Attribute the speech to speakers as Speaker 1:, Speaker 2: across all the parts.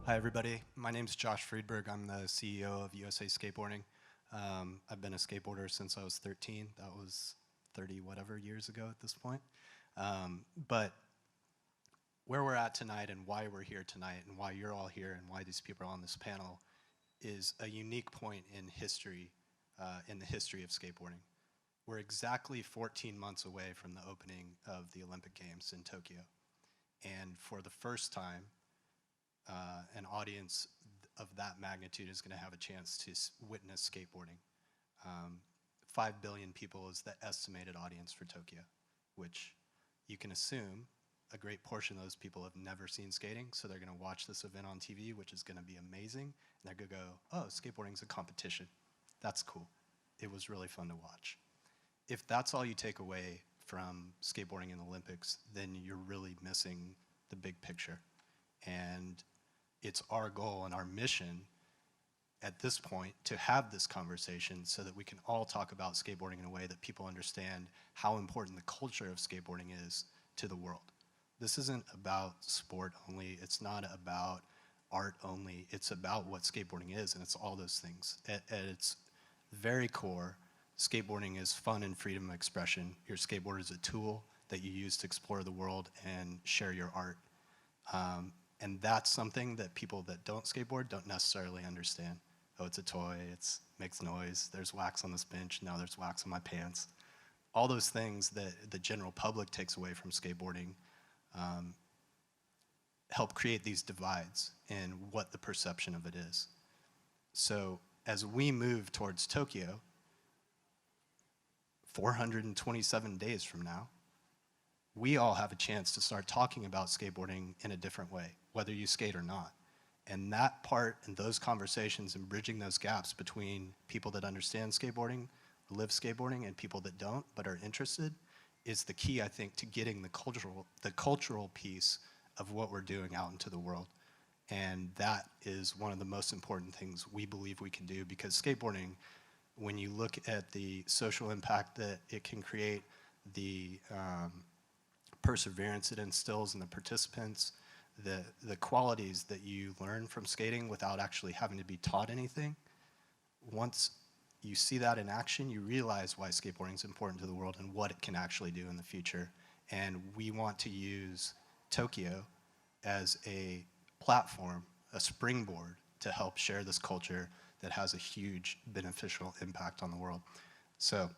Speaker 1: Hi, everybody. My name is Josh Friedberg. I'm the CEO of USA Skateboarding. I've been a skateboarder since I was 13. That was 30 whatever years ago at this point. But where we're at tonight and why we're here tonight and why you're all here and why these people are on this panel is a unique point in history, in the history of skateboarding. We're exactly 14 months away from the opening of the Olympic Games in Tokyo. And for the first time, an audience of that magnitude is going to have a chance to witness skateboarding. 5 billion people is the estimated audience for Tokyo, which you can assume a great portion of those people have never seen skating, so they're going to watch this event on TV, which is going to be amazing, and they're going to go, oh, skateboarding's a competition. That's cool. It was really fun to watch. If that's all you take away from skateboarding in the Olympics, then you're really missing the big picture. And it's our goal and our mission at this point to have this conversation so that we can all talk about skateboarding in a way that people understand how important the culture of skateboarding is to the world. This isn't about sport only. It's not about art only. It's about what skateboarding is, and it's all those things. At its very core, skateboarding is fun and freedom of expression. Your skateboard is a tool that you use to explore the world and share your art. And that's something that people that don't skateboard don't necessarily understand. Oh, it's a toy, it makes noise, there's wax on this bench, now there's wax on my pants. All those things that the general public takes away from skateboarding help create these divides in what the perception of it is. So as we move towards Tokyo, 427 days from now, we all have a chance to start talking about skateboarding in a different way, whether you skate or not. And that part and those conversations and bridging those gaps between people that understand skateboarding, live skateboarding, and people that don't but are interested is the key, I think, to getting the cultural piece of what we're doing out into the world. And that is one of the most important things we believe we can do, because skateboarding, when you look at the social impact that it can create, the perseverance it instills in the participants, the qualities that you learn from skating without actually having to be taught anything. Once you see that in action, you realize why skateboarding is important to the world and what it can actually do in the future. And we want to use Tokyo as a platform, a springboard to help share this culture that has a huge beneficial impact on the world. So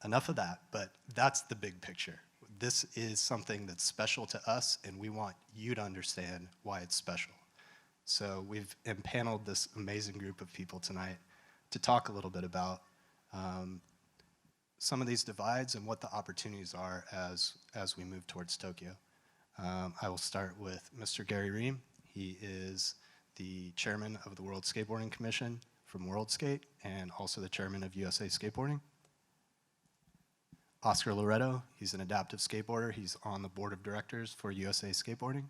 Speaker 1: enough of that, but that's the big picture. This is something that's special to us, and we want you to understand why it's special. So we've empaneled this amazing group of people tonight to talk a little bit about some of these divides and what the opportunities are as we move towards Tokyo. I will start with Mr. Gary Ream. He is the chairman of the World Skateboarding Commission from World Skate and also the chairman of USA Skateboarding. Oscar Loretto, he's an adaptive skateboarder. He's on the board of directors for USA Skateboarding.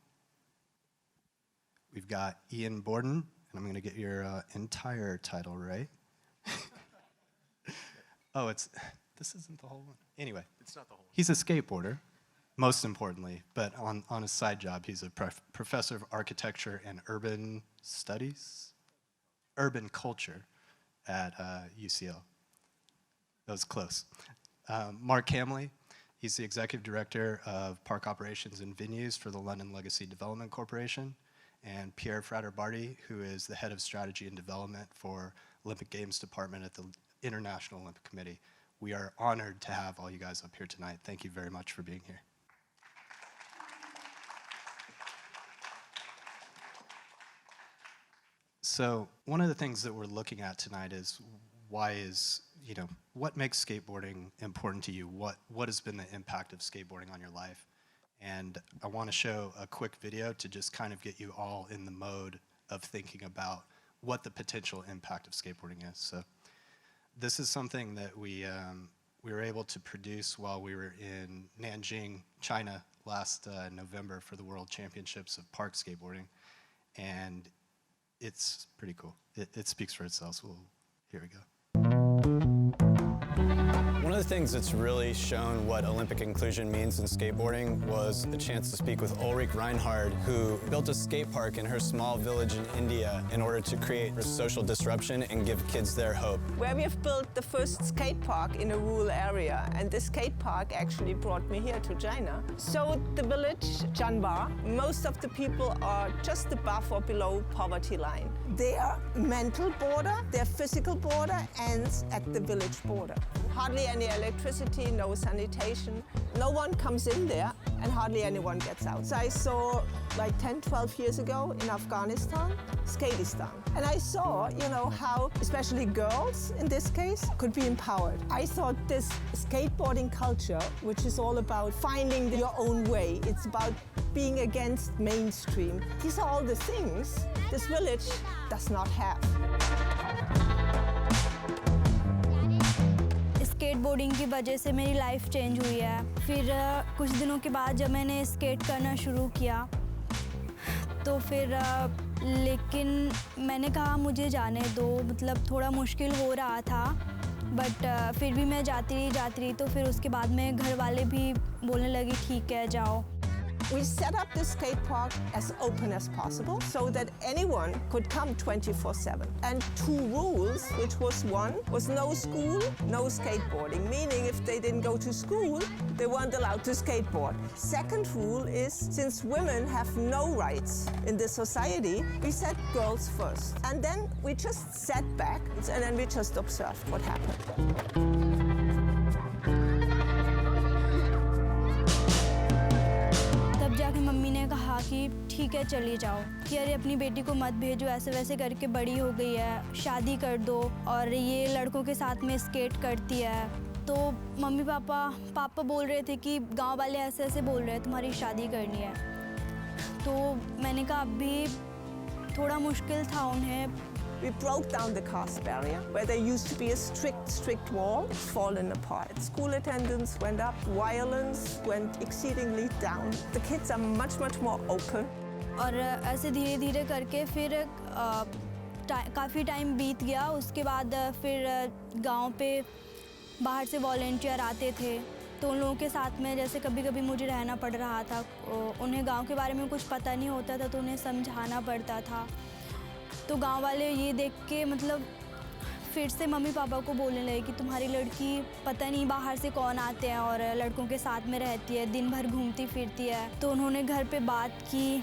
Speaker 1: We've got Ian Borden, and I'm going to get your entire title right. Oh, this isn't the whole one. Anyway,
Speaker 2: it's not the whole one.
Speaker 1: He's a skateboarder, most importantly, but on his side job, he's a professor of architecture and urban studies, urban culture at UCL. That was close. Mark Hamley, he's the executive director of park operations and venues for the London Legacy Development Corporation, and Pierre Frater-Barty, who is the head of strategy and development for Olympic Games Department at the International Olympic Committee. We are honored to have all you guys up here tonight. Thank you very much for being here. So one of the things that we're looking at tonight is what makes skateboarding important to you? What has been the impact of skateboarding on your life? And I want to show a quick video to just kind of get you all in the mode of thinking about what the potential impact of skateboarding is. So this is something that we were able to produce while we were in Nanjing, China last November for the World Championships of Park Skateboarding. And it's pretty cool. It speaks for itself, so here we go.
Speaker 3: One of
Speaker 2: of the things that's really shown what Olympic inclusion means in skateboarding was a chance to speak with Ulrich Reinhard, who built a skate park in her small village in India in order to create a social disruption and give kids their hope.
Speaker 3: Where we have built the first skate park in a rural area, and this skate park actually brought me here to China. So the village, Chanbar, most of the people are just above or below poverty line. Their mental border, their physical border ends at the village border. Hardly any electricity, no sanitation. No one comes in there and hardly anyone gets out. So I saw like 10, 12 years ago in Afghanistan, Skatistan. And I saw, how especially girls in this case could be empowered. I thought this skateboarding culture, which is all about finding your own way, it's about being against mainstream. These are all the things this village does not have.
Speaker 4: Skateboarding की वजह से मेरी life change हुई है। फिर कुछ दिनों के बाद जब मैंने स्केट करना शुरू किया तो फिर लेकिन मैंने कहा मुझे जाने दो, मतलब थोड़ा मुश्किल हो रहा था, बट फिर भी मैं जाती रही तो फिर उसके बाद में घर वाले भी बोलने लगे ठीक है जाओ।
Speaker 3: We set up the skate park as open as possible so that anyone could come 24/7. And two rules, which was one, was no school, no skateboarding, meaning if they didn't go to school, they weren't allowed to skateboard. Second rule is, since women have no rights in this society, we set girls first. And then we just sat back and then we just observed what happened.
Speaker 4: जाके mummy ने कहा कि ठीक है चली जाओ, कि अरे अपनी बेटी को मत भेजो, ऐसे वैसे करके बड़ी हो गई है, शादी कर दो और ये लड़कों के साथ में स्केट करती है। तो मम्मी पापा बोल रहे थे कि गांव वाले ऐसे ऐसे बोल रहे हैं तुम्हारी शादी करनी है। तो मैंने कहा अभी थोड़ा मुश्किल था उन्हें।
Speaker 3: We broke down the caste barrier, where there used to be a strict wall. It's fallen apart. School attendance went up, violence went exceedingly down. The kids are much more open.
Speaker 4: और ऐसे धीरे धीरे करके फिर काफ़ी time बीत गया। उसके बाद फिर गांव पे बाहर से वॉलंटियर आते थे, तो उन लोगों के साथ में जैसे कभी कभी मुझे रहना पड़ रहा था। उन्हें गांव के बारे में कुछ पता नहीं होता था तो उन्हें समझाना पड़ता था। तो गांव वाले ये देख के मतलब फिर से मम्मी पापा को बोलने लगे कि तुम्हारी लड़की पता नहीं बाहर से कौन आते हैं और लड़कों के साथ में रहती है, दिन भर घूमती फिरती है। तो उन्होंने घर पे बात की,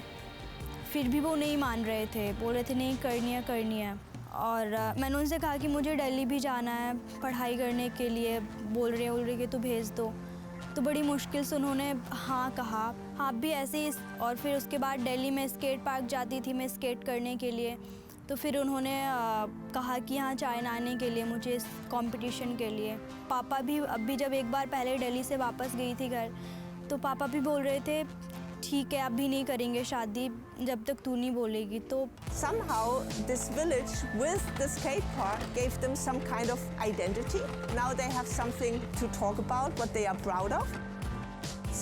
Speaker 4: फिर भी वो नहीं मान रहे थे, बोल रहे थे नहीं करनी है। और मैंने उनसे कहा कि मुझे दिल्ली भी जाना है पढ़ाई करने के लिए, बोल रहे कि तो भेज दो। तो बड़ी मुश्किल से उन्होंने हाँ कहा। आप भी ऐसे ही। और फिर उसके बाद दिल्ली में स्केट पार्क जाती थी मैं स्केट करने के लिए। तो फिर उन्होंने कहा कि यहाँ चाइना आने के लिए मुझे इस कंपटीशन के लिए। पापा भी अभी जब एक बार पहले दिल्ली से वापस गई थी घर, तो पापा भी बोल रहे थे ठीक है अभी नहीं करेंगे शादी जब तक तू नहीं बोलेगी। तो
Speaker 3: somehow this village with the skate park gave them some kind of identity. Now they have something to talk about, what they are proud of.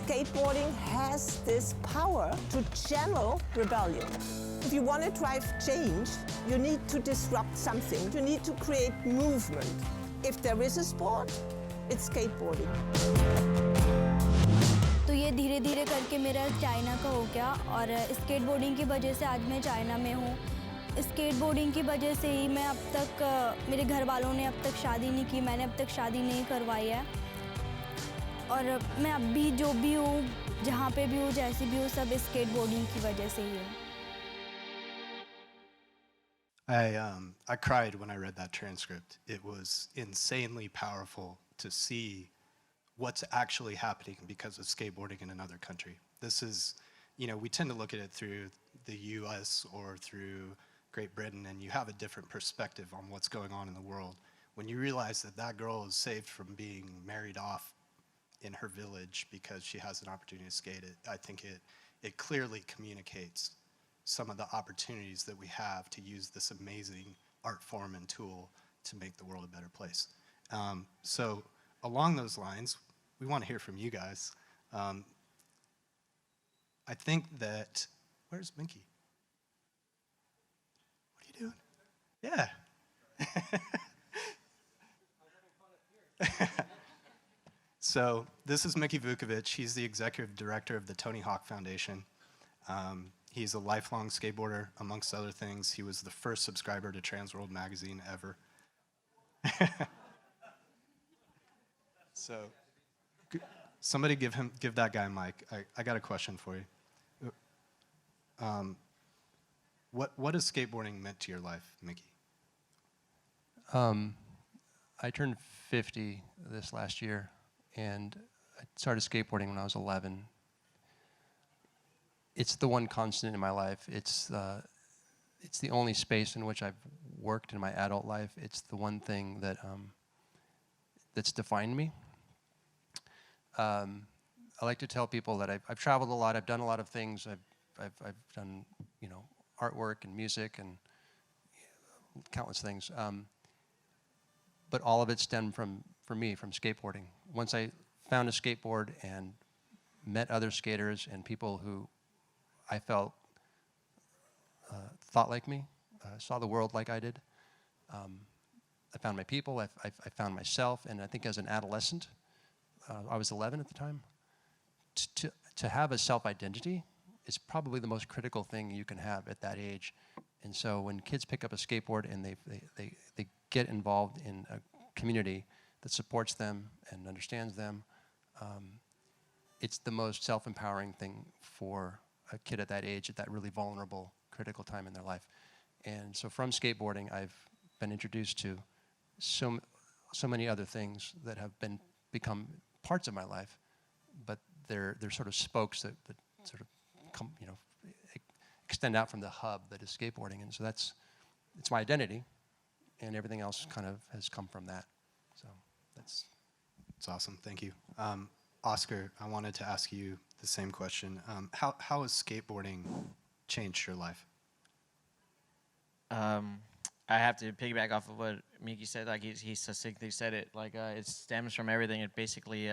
Speaker 3: Skateboarding has this power to channel rebellion. If you want to drive change, you need to disrupt something. You need to create movement. If there is a sport, it's skateboarding.
Speaker 4: तो ये धीरे धीरे करके मेरा China का हो गया और स्केटबोर्डिंग की वजह से आज मैं चाइना में हूँ। स्केटबोर्डिंग की वजह से ही मैं अब तक मेरे घर वालों ने अब तक शादी नहीं की, मैंने अब तक शादी नहीं करवाई है। और मैं अब भी जो भी हूँ, जहाँ पे भी हूँ, जैसी भी हूँ, सब स्केटबोर्डिंग की वजह से ही हूँ।
Speaker 1: I cried when I read that transcript. It was insanely powerful to see what's actually happening because of skateboarding in another country. This is, we tend to look at it through the US or through Great Britain, and you have a different perspective on what's going on in the world. When you realize that that girl is saved from being married off in her village because she has an opportunity to skate, I think it clearly communicates some of the opportunities that we have to use this amazing art form and tool to make the world a better place. So along those lines, we want to hear from you guys. I think that, where's Minky? What are you doing? Yeah. So this is Mickey Vukovic. He's the executive director of the Tony Hawk Foundation. He's a lifelong skateboarder, amongst other things. He was the first subscriber to Transworld magazine ever. So, somebody give that guy a mic. I got a question for you. What has skateboarding meant to your life, Mickey?
Speaker 5: I turned 50 this last year, and I started skateboarding when I was 11. It's the one constant in my life. It's the only space in which I've worked in my adult life. It's the one thing that that's defined me. I like to tell people that I've traveled a lot. I've done a lot of things. I've done, you know, artwork and music and countless things. But all of it stemmed from skateboarding. Once I found a skateboard and met other skaters and people who I felt thought like me, saw the world like I did, I found my people, I found myself, and I think as an adolescent, I was 11 at the time, to have a self-identity is probably the most critical thing you can have at that age. And so when kids pick up a skateboard and they get involved in a community that supports them and understands them, it's the most self-empowering thing for a kid at that age, at that really vulnerable, critical time in their life. And so from skateboarding, I've been introduced to so many other things that have become parts of my life, but they're sort of spokes that sort of come, you know, extend out from the hub that is skateboarding. And so it's my identity, and everything else kind of has come from that. So that's
Speaker 1: awesome. Thank you. Oscar, I wanted to ask you the same question. How has skateboarding changed your life?
Speaker 6: I have to piggyback off of what Miki said. Like he succinctly said it. Like it stems from everything. It basically,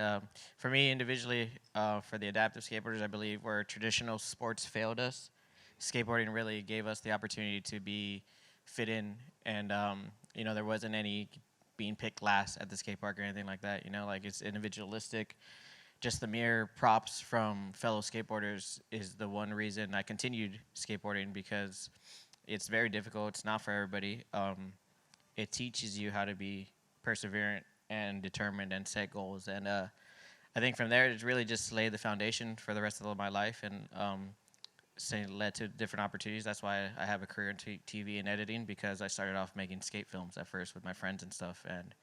Speaker 6: for me individually, for the adaptive skateboarders, I believe where traditional sports failed us, skateboarding really gave us the opportunity to fit in. And you know, there wasn't any being picked last at the skate park or anything like that. You know, like it's individualistic. Just the mere props from fellow skateboarders is the one reason I continued skateboarding, because it's very difficult. It's not for everybody. It teaches you how to be perseverant and determined and set goals. And I think from there, it's really just laid the foundation for the rest of my life, and led to different opportunities. That's why I have a career in TV and editing, because I started off making skate films at first with my friends and stuff, and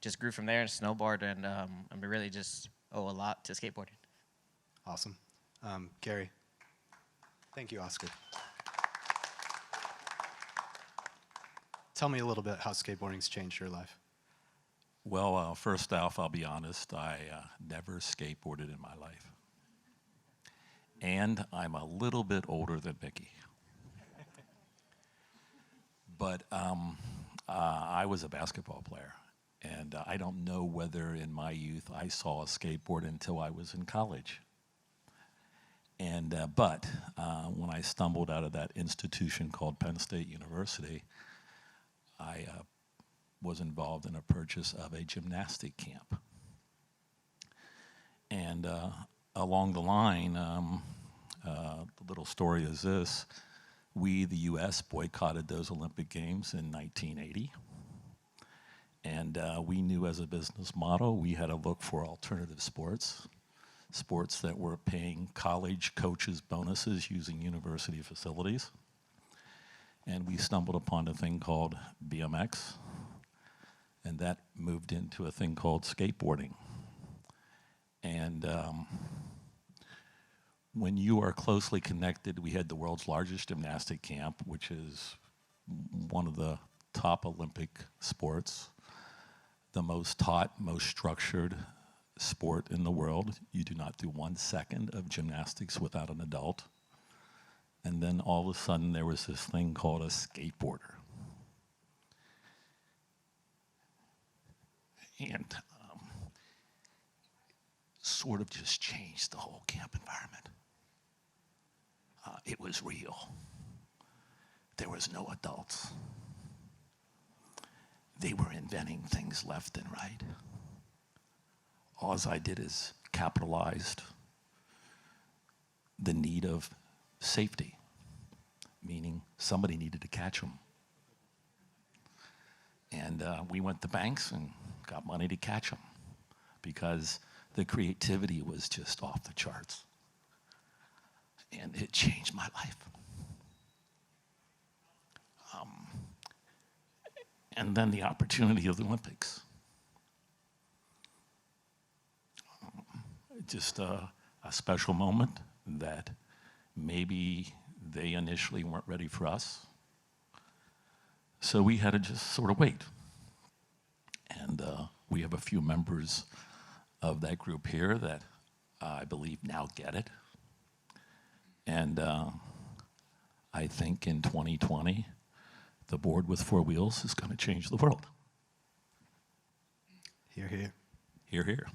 Speaker 6: just grew from there and snowboard, and I really just owe a lot to skateboarding.
Speaker 1: Awesome. Gary. Thank you, Oscar. Tell me a little bit how skateboarding's changed your life.
Speaker 7: Well, first off, I'll be honest, I never skateboarded in my life. And I'm a little bit older than Mickey. But I was a basketball player. And I don't know whether in my youth I saw a skateboard until I was in college. And but when I stumbled out of that institution called Penn State University, I was involved in a purchase of a gymnastic camp. And along the line, the little story is this: we, the U.S., boycotted those Olympic Games in 1980. And we knew as a business model we had to look for alternative sports that were paying college coaches bonuses using university facilities. And we stumbled upon a thing called BMX, and that moved into a thing called skateboarding. And when you are closely connected, we had the world's largest gymnastic camp, which is one of the top Olympic sports, the most taught, most structured sport in the world. You do not do 1 second of gymnastics without an adult. And then all of a sudden there was this thing called a skateboarder. And sort of just changed the whole camp environment. It was real. There was no adults. They were inventing things left and right. all I did is capitalized the need of safety, meaning somebody needed to catch them. And we went to banks and got money to catch them because the creativity was just off the charts. And it changed my life. And then the opportunity of the Olympics. Just a special moment that maybe they initially weren't ready for us. So we had to just sort of wait. And we have a few members of that group here that I believe now get it. And I think in 2020, the board with 4 wheels is going to change the world.
Speaker 1: Hear, hear.
Speaker 7: Hear, hear.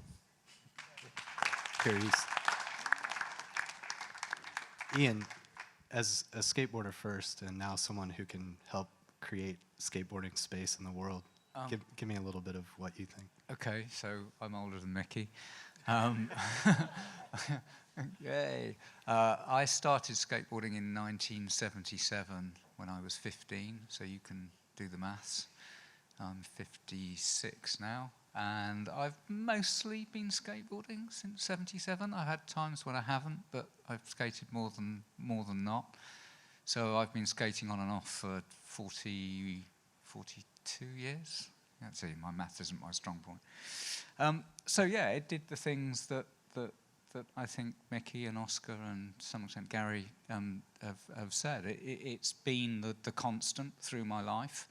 Speaker 1: Here, Ian, as a skateboarder first, and now someone who can help create skateboarding space in the world, give me a little bit of what you think.
Speaker 8: Okay, so I'm older than Mickey. Yay. I started skateboarding in 1977 when I was 15, so you can do the maths. I'm 56 now, and I've mostly been skateboarding since 77. I've had times when I haven't, but I've skated more than not. So I've been skating on and off for 42 years. Let's see, my math isn't my strong point. So yeah, it did the things that I think Mickey and Oscar and to some extent Gary have said. It's been the constant through my life.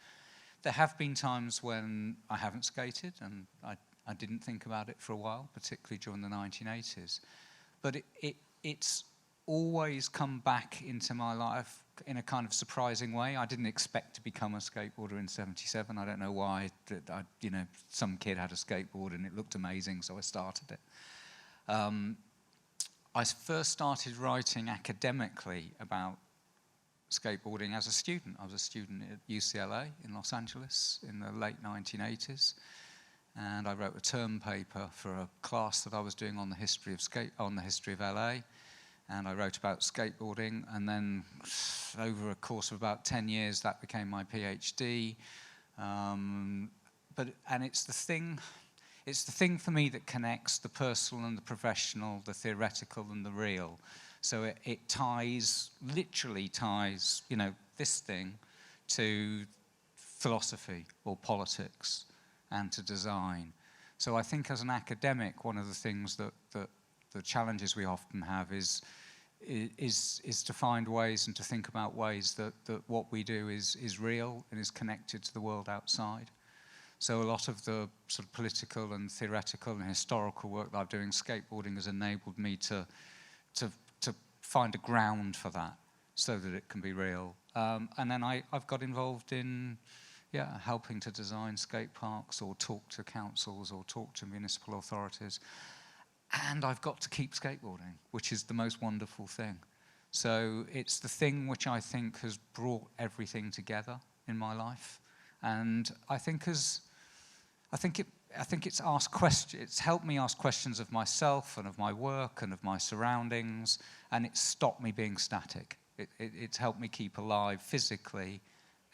Speaker 8: There have been times when I haven't skated, and I didn't think about it for a while, particularly during the 1980s. But it's always come back into my life in a kind of surprising way. I didn't expect to become a skateboarder in 77. I don't know why. Some kid had a skateboard and it looked amazing, so I started it. I first started writing academically about skateboarding as a student. I was a student at UCLA in Los Angeles in the late 1980s, and I wrote a term paper for a class that I was doing on the history of LA, and I wrote about skateboarding, and then over a course of about 10 years that became my PhD. And it's the thing for me that connects the personal and the professional, the theoretical and the real. So it literally ties, this thing to philosophy or politics and to design. So I think as an academic, one of the things that the challenges we often have is to find ways and to think about ways that what we do is real and is connected to the world outside. So a lot of the sort of political and theoretical and historical work that I'm doing, skateboarding has enabled me to find a ground for that so that it can be real. And then I've got involved in helping to design skate parks or talk to councils or talk to municipal authorities. And I've got to keep skateboarding, which is the most wonderful thing. So it's the thing which I think has brought everything together in my life. And I think it's helped me ask questions of myself and of my work and of my surroundings, and it's stopped me being static. It's helped me keep alive physically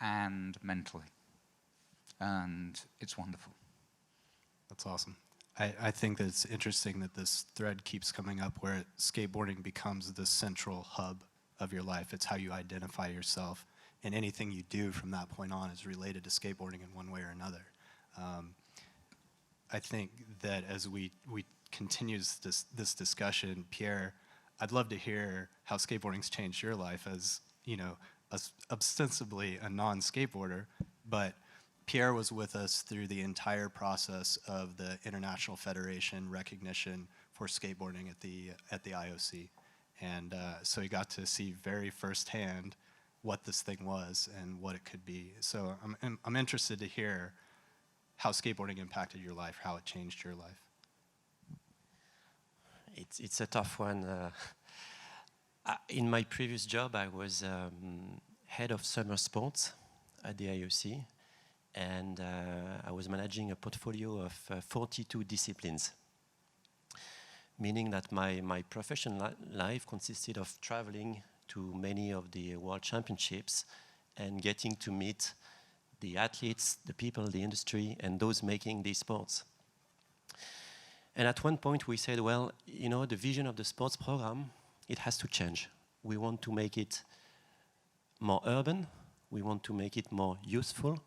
Speaker 8: and mentally. And it's wonderful.
Speaker 1: That's awesome. I think that it's interesting that this thread keeps coming up where skateboarding becomes the central hub of your life. It's how you identify yourself, and anything you do from that point on is related to skateboarding in one way or another. I think that as we continue this discussion, Pierre, I'd love to hear how skateboarding's changed your life as, ostensibly a non-skateboarder, but Pierre was with us through the entire process of the International Federation recognition for skateboarding at the IOC. And so he got to see very firsthand what this thing was and what it could be. So I'm interested to hear how skateboarding impacted your life, how it changed your life.
Speaker 9: It's a tough one. In my previous job, I was head of summer sports at the IOC, and I was managing a portfolio of 42 disciplines. meaning that my professional life consisted of traveling to many of the world championships and getting to meet the athletes, the people, the industry, and those making these sports. And at one point we said, well, you know, the vision of the sports program, it has to change. We want to make it more urban, we want to make it more useful,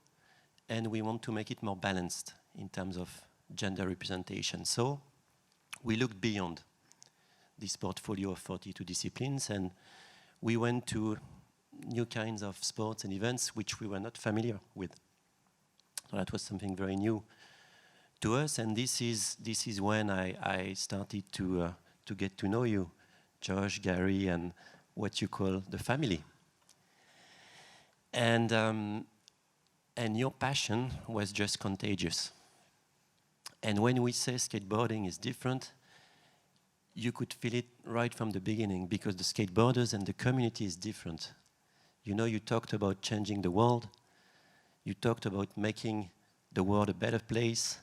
Speaker 9: and we want to make it more balanced in terms of gender representation. So we looked beyond this portfolio of 42 disciplines, and we went to new kinds of sports and events which we were not familiar with. So that was something very new to us, and this is when I started to get to know you, Josh, Gary, and what you call the family. And your passion was just contagious. And when we say skateboarding is different, you could feel it right from the beginning, because the skateboarders and the community is different. You know, you talked about changing the world. You talked about making the world a better place.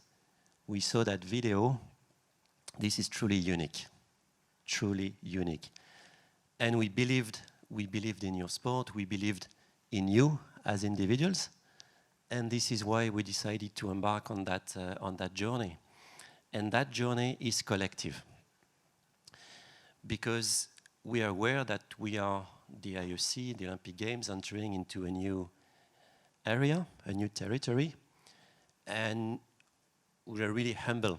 Speaker 9: We saw that video. This is truly unique. Truly unique. And we believed in your sport. We believed in you as individuals. And this is why we decided to embark on that journey. And that journey is collective, because we are aware that we are the IOC, the Olympic Games, entering into a new area, a new territory, and we are really humble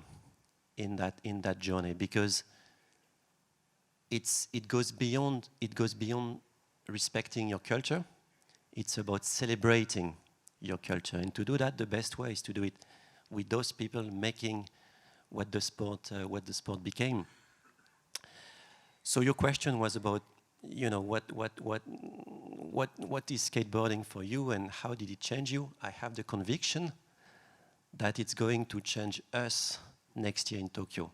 Speaker 9: in that journey, because it goes beyond respecting your culture. It's about celebrating your culture, and to do that, the best way is to do it with those people making what the sport became. So your question was about, you know, what is skateboarding for you and how did it change you? I have the conviction that it's going to change us next year in Tokyo,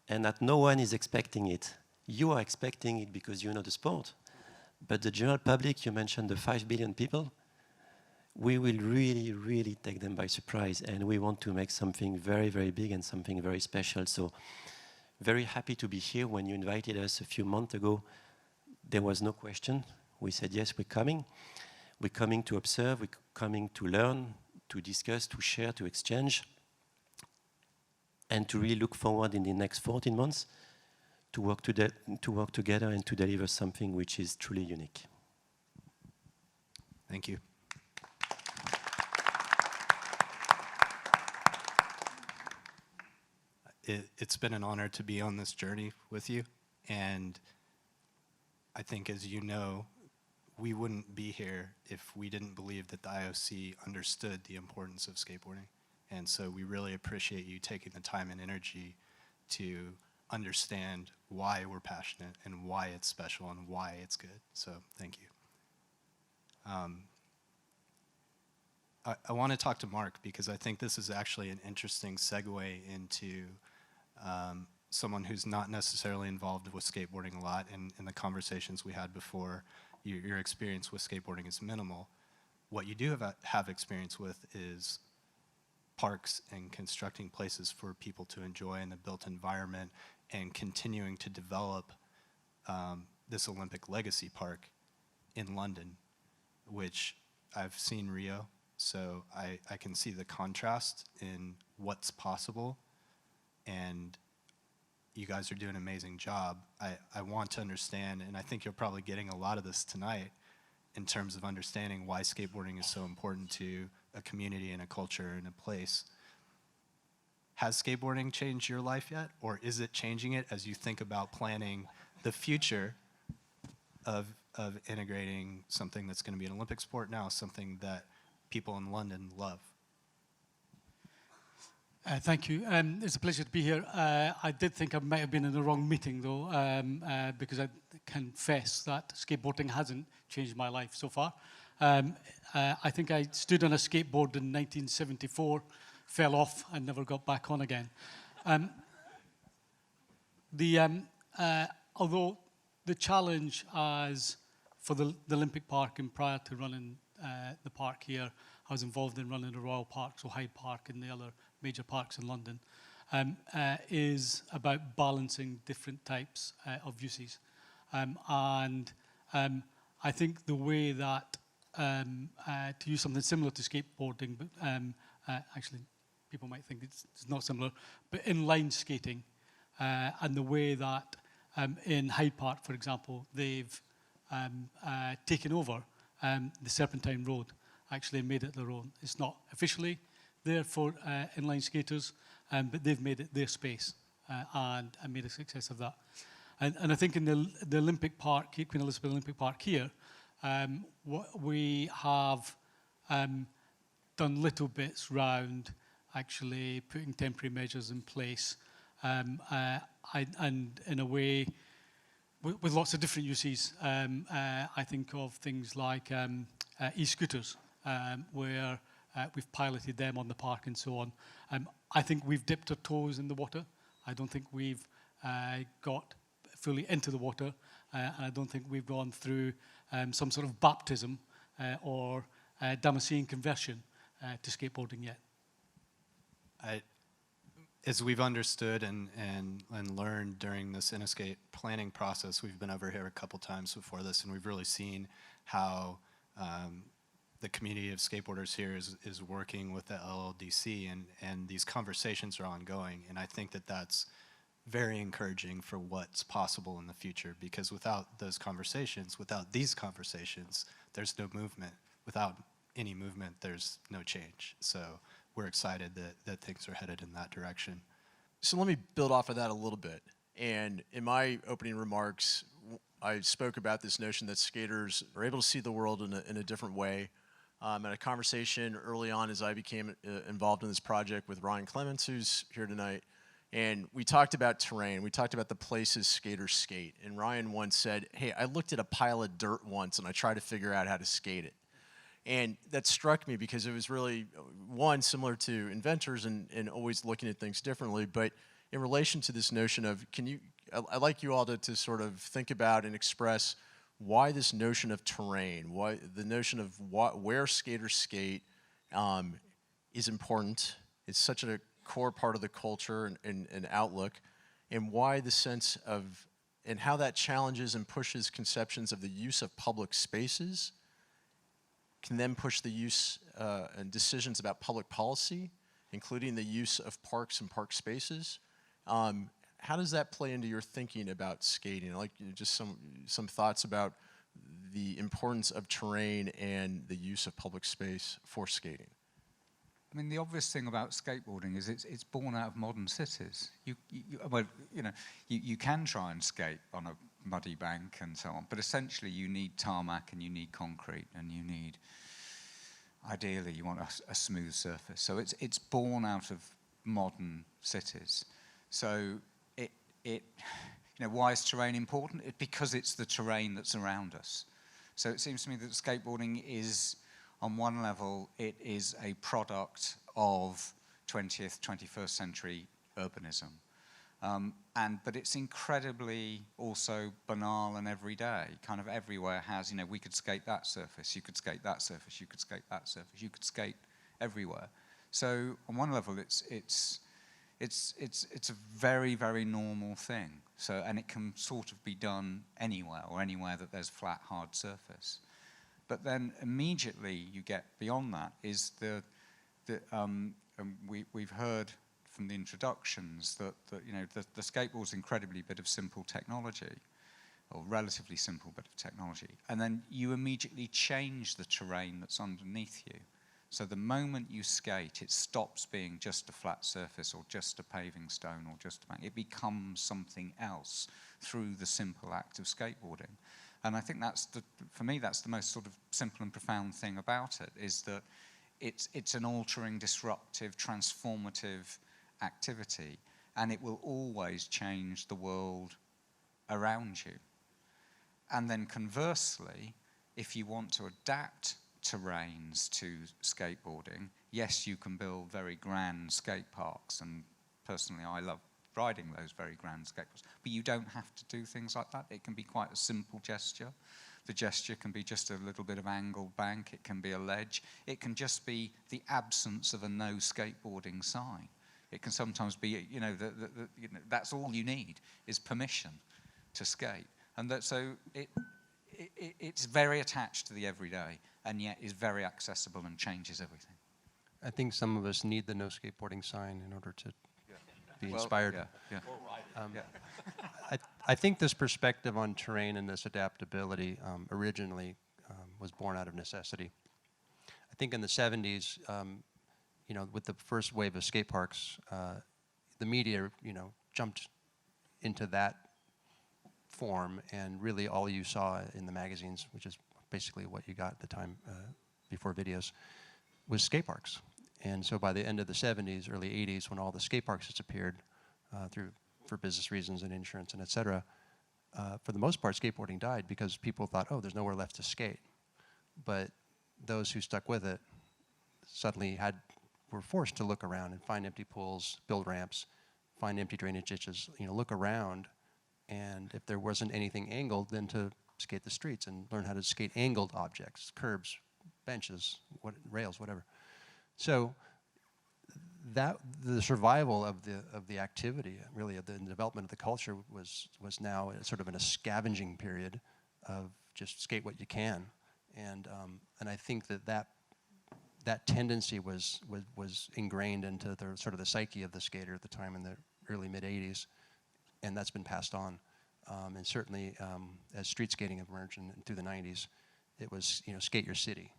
Speaker 9: and that no one is expecting it. You are expecting it because you know the sport, but the general public, you mentioned the 5 billion people, we will really, really take them by surprise, and we want to make something very, very big and something very special. So very happy to be here. When you invited us a few months ago, there was no question. We said, yes, we're coming. We're coming to observe, we're coming to learn, to discuss, to share, to exchange, and to really look forward in the next 14 months to work together and to deliver something which is truly unique.
Speaker 1: Thank you. It's been an honor to be on this journey with you, and I think, as you know, we wouldn't be here if we didn't believe that the IOC understood the importance of skateboarding, and so we really appreciate you taking the time and energy to understand why we're passionate and why it's special and why it's good, so thank you. I want to talk to Mark, because I think this is actually an interesting segue into someone who's not necessarily involved with skateboarding a lot. And in the conversations we had before, your experience with skateboarding is minimal. What you do have experience with is parks and constructing places for people to enjoy in the built environment, and continuing to develop this Olympic legacy park in London, which I've seen Rio, so I can see the contrast in what's possible, and you guys are doing an amazing job. I want to understand, and I think you're probably getting a lot of this tonight, in terms of understanding why skateboarding is so important to a community and a culture and a place. Has skateboarding changed your life yet, or is it changing it as you think about planning the future of integrating something that's going to be an Olympic sport now, something that people in London love?
Speaker 10: Thank you. It's a pleasure to be here. I did think I might have been in the wrong meeting, though, because I confess that skateboarding hasn't changed my life so far. I think I stood on a skateboard in 1974, fell off, and never got back on again. Although the challenge for the Olympic Park, and prior to running the park here, I was involved in running the Royal Park, so Hyde Park and the other major parks in London. is about balancing different types of uses. I think the way that, to use something similar to skateboarding, but actually people might think it's not similar, but inline skating, and the way that in Hyde Park, for example, they've taken over the Serpentine Road, actually made it their own. It's not officially there for inline skaters, but they've made it their space and made a success of that. And I think in the Olympic Park, Queen Elizabeth Olympic Park here, we have done little bits round actually putting temporary measures in place, and in a way, with lots of different uses. I think of things like e-scooters, where we've piloted them on the park and so on. I think we've dipped our toes in the water. I don't think we've got fully into the water, and I don't think we've gone through some sort of baptism or Damascene conversion to skateboarding yet.
Speaker 1: As we've understood and learned during this INNOSKATE planning process, we've been over here a couple times before this, and we've really seen how the community of skateboarders here is working with the LLDC, and these conversations are ongoing. And I think that that's very encouraging for what's possible in the future, because without those conversations, without these conversations, there's no movement. Without any movement, there's no change. So we're excited that things are headed in that direction.
Speaker 11: So let me build off of that a little bit. And in my opening remarks, I spoke about this notion that skaters are able to see the world in a different way. At a conversation early on as I became involved in this project with Ryan Clements, who's here tonight, and we talked about terrain. We talked about the places skaters skate. And Ryan once said, hey, I looked at a pile of dirt once and I tried to figure out how to skate it. And that struck me because it was really, one, similar to inventors and always looking at things differently, but in relation to this notion of, I'd like you all to sort of think about and express why this notion of terrain, why the notion of where skaters skate is important. It's such a core part of the culture and outlook, and why the sense of, and how that challenges and pushes conceptions of the use of public spaces, can then push the use and decisions about public policy, including the use of parks and park spaces. How does that play into your thinking about skating? I'd like just some thoughts about the importance of terrain and the use of public space for skating.
Speaker 8: I mean, the obvious thing about skateboarding is it's born out of modern cities. You can try and skate on a muddy bank and so on, but essentially you need tarmac and you need concrete and you need, ideally, you want a smooth surface. So it's born out of modern cities. So why is terrain important? Because it's the terrain that's around us. So it seems to me that skateboarding is, on one level, it is a product of 20th, 21st century urbanism. But it's incredibly also banal and everyday. Kind of everywhere has, we could skate that surface, you could skate that surface, you could skate that surface, you could skate everywhere. So on one level, it's a very, very normal thing. So, and it can sort of be done anywhere, or anywhere that there's flat, hard surface. But then immediately you get beyond that is we've heard from the introductions that the skateboard's incredibly bit of simple technology, or relatively simple bit of technology, and then you immediately change the terrain that's underneath you. So the moment you skate, it stops being just a flat surface or just a paving stone or just a bank. It becomes something else through the simple act of skateboarding. And I think for me, that's the most sort of simple and profound thing about it, is that it's an altering, disruptive, transformative activity, and it will always change the world around you. And then conversely, if you want to adapt terrains to skateboarding, yes, you can build very grand skate parks, and personally I love riding those very grand skate parks, but you don't have to do things like that. It can be quite a simple gesture. The gesture can be just a little bit of angled bank, it can be a ledge, it can just be the absence of a no skateboarding sign. It can sometimes be, you know, that's all you need is permission to skate. And so it's very attached to the everyday, and yet is very accessible and changes everything.
Speaker 5: I think some of us need the no skateboarding sign in order to be inspired. I think this perspective on terrain and this adaptability originally was born out of necessity. I think in the 70s, you know, with the first wave of skate parks, the media, you know, jumped into that form, and really all you saw in the magazines, which is basically what you got at the time before videos, was skate parks. And so by the end of the 70s, early 80s, when all the skate parks disappeared for business reasons and insurance and et cetera, for the most part, skateboarding died because people thought, oh, there's nowhere left to skate. But those who stuck with it suddenly were forced to look around and find empty pools, build ramps, find empty drainage ditches, you know, look around, and if there wasn't anything angled, then to skate the streets and learn how to skate angled objects, curbs, benches, rails, whatever. So that the survival of the activity, really, of the development of the culture was now sort of in a scavenging period of just skate what you can, and I think that tendency was ingrained into the sort of the psyche of the skater at the time in the early mid '80s, and that's been passed on. And certainly, as street skating emerged through the '90s, it was, you know, skate your city,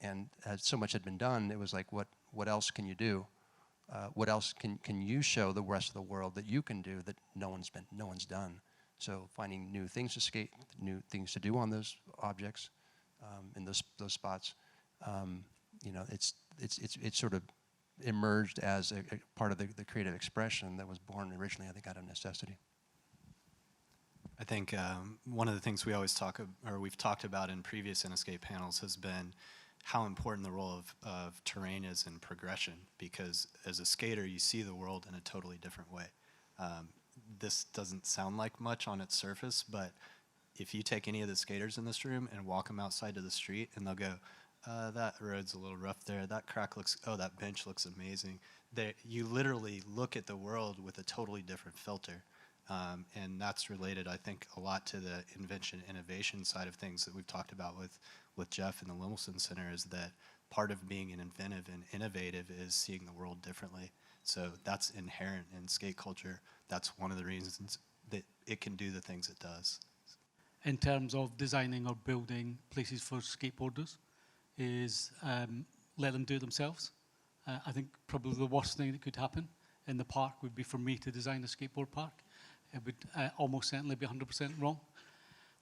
Speaker 5: and as so much had been done, it was like, what else can you do? What else can you show the rest of the world that you can do that no one's done? So finding new things to skate, new things to do on those objects, in those spots, you know, it's sort of emerged as a part of the creative expression that was born originally, I think, out of necessity.
Speaker 1: I think one of the things we always we've talked about in previous INNOSKATE panels has been how important the role of terrain is in progression, because as a skater, you see the world in a totally different way. This doesn't sound like much on its surface, but if you take any of the skaters in this room and walk them outside to the street, and they'll go, that road's a little rough there, that crack looks, oh, that bench looks amazing. You literally look at the world with a totally different filter. And that's related, I think, a lot to the invention innovation side of things that we've talked about with Jeff and the Lemelson Center, is that part of being an inventive and innovative is seeing the world differently. So that's inherent in skate culture. That's one of the reasons that it can do the things it does.
Speaker 10: In terms of designing or building places for skateboarders, is let them do it themselves. I think probably the worst thing that could happen in the park would be for me to design a skateboard park. It would almost certainly be 100% wrong.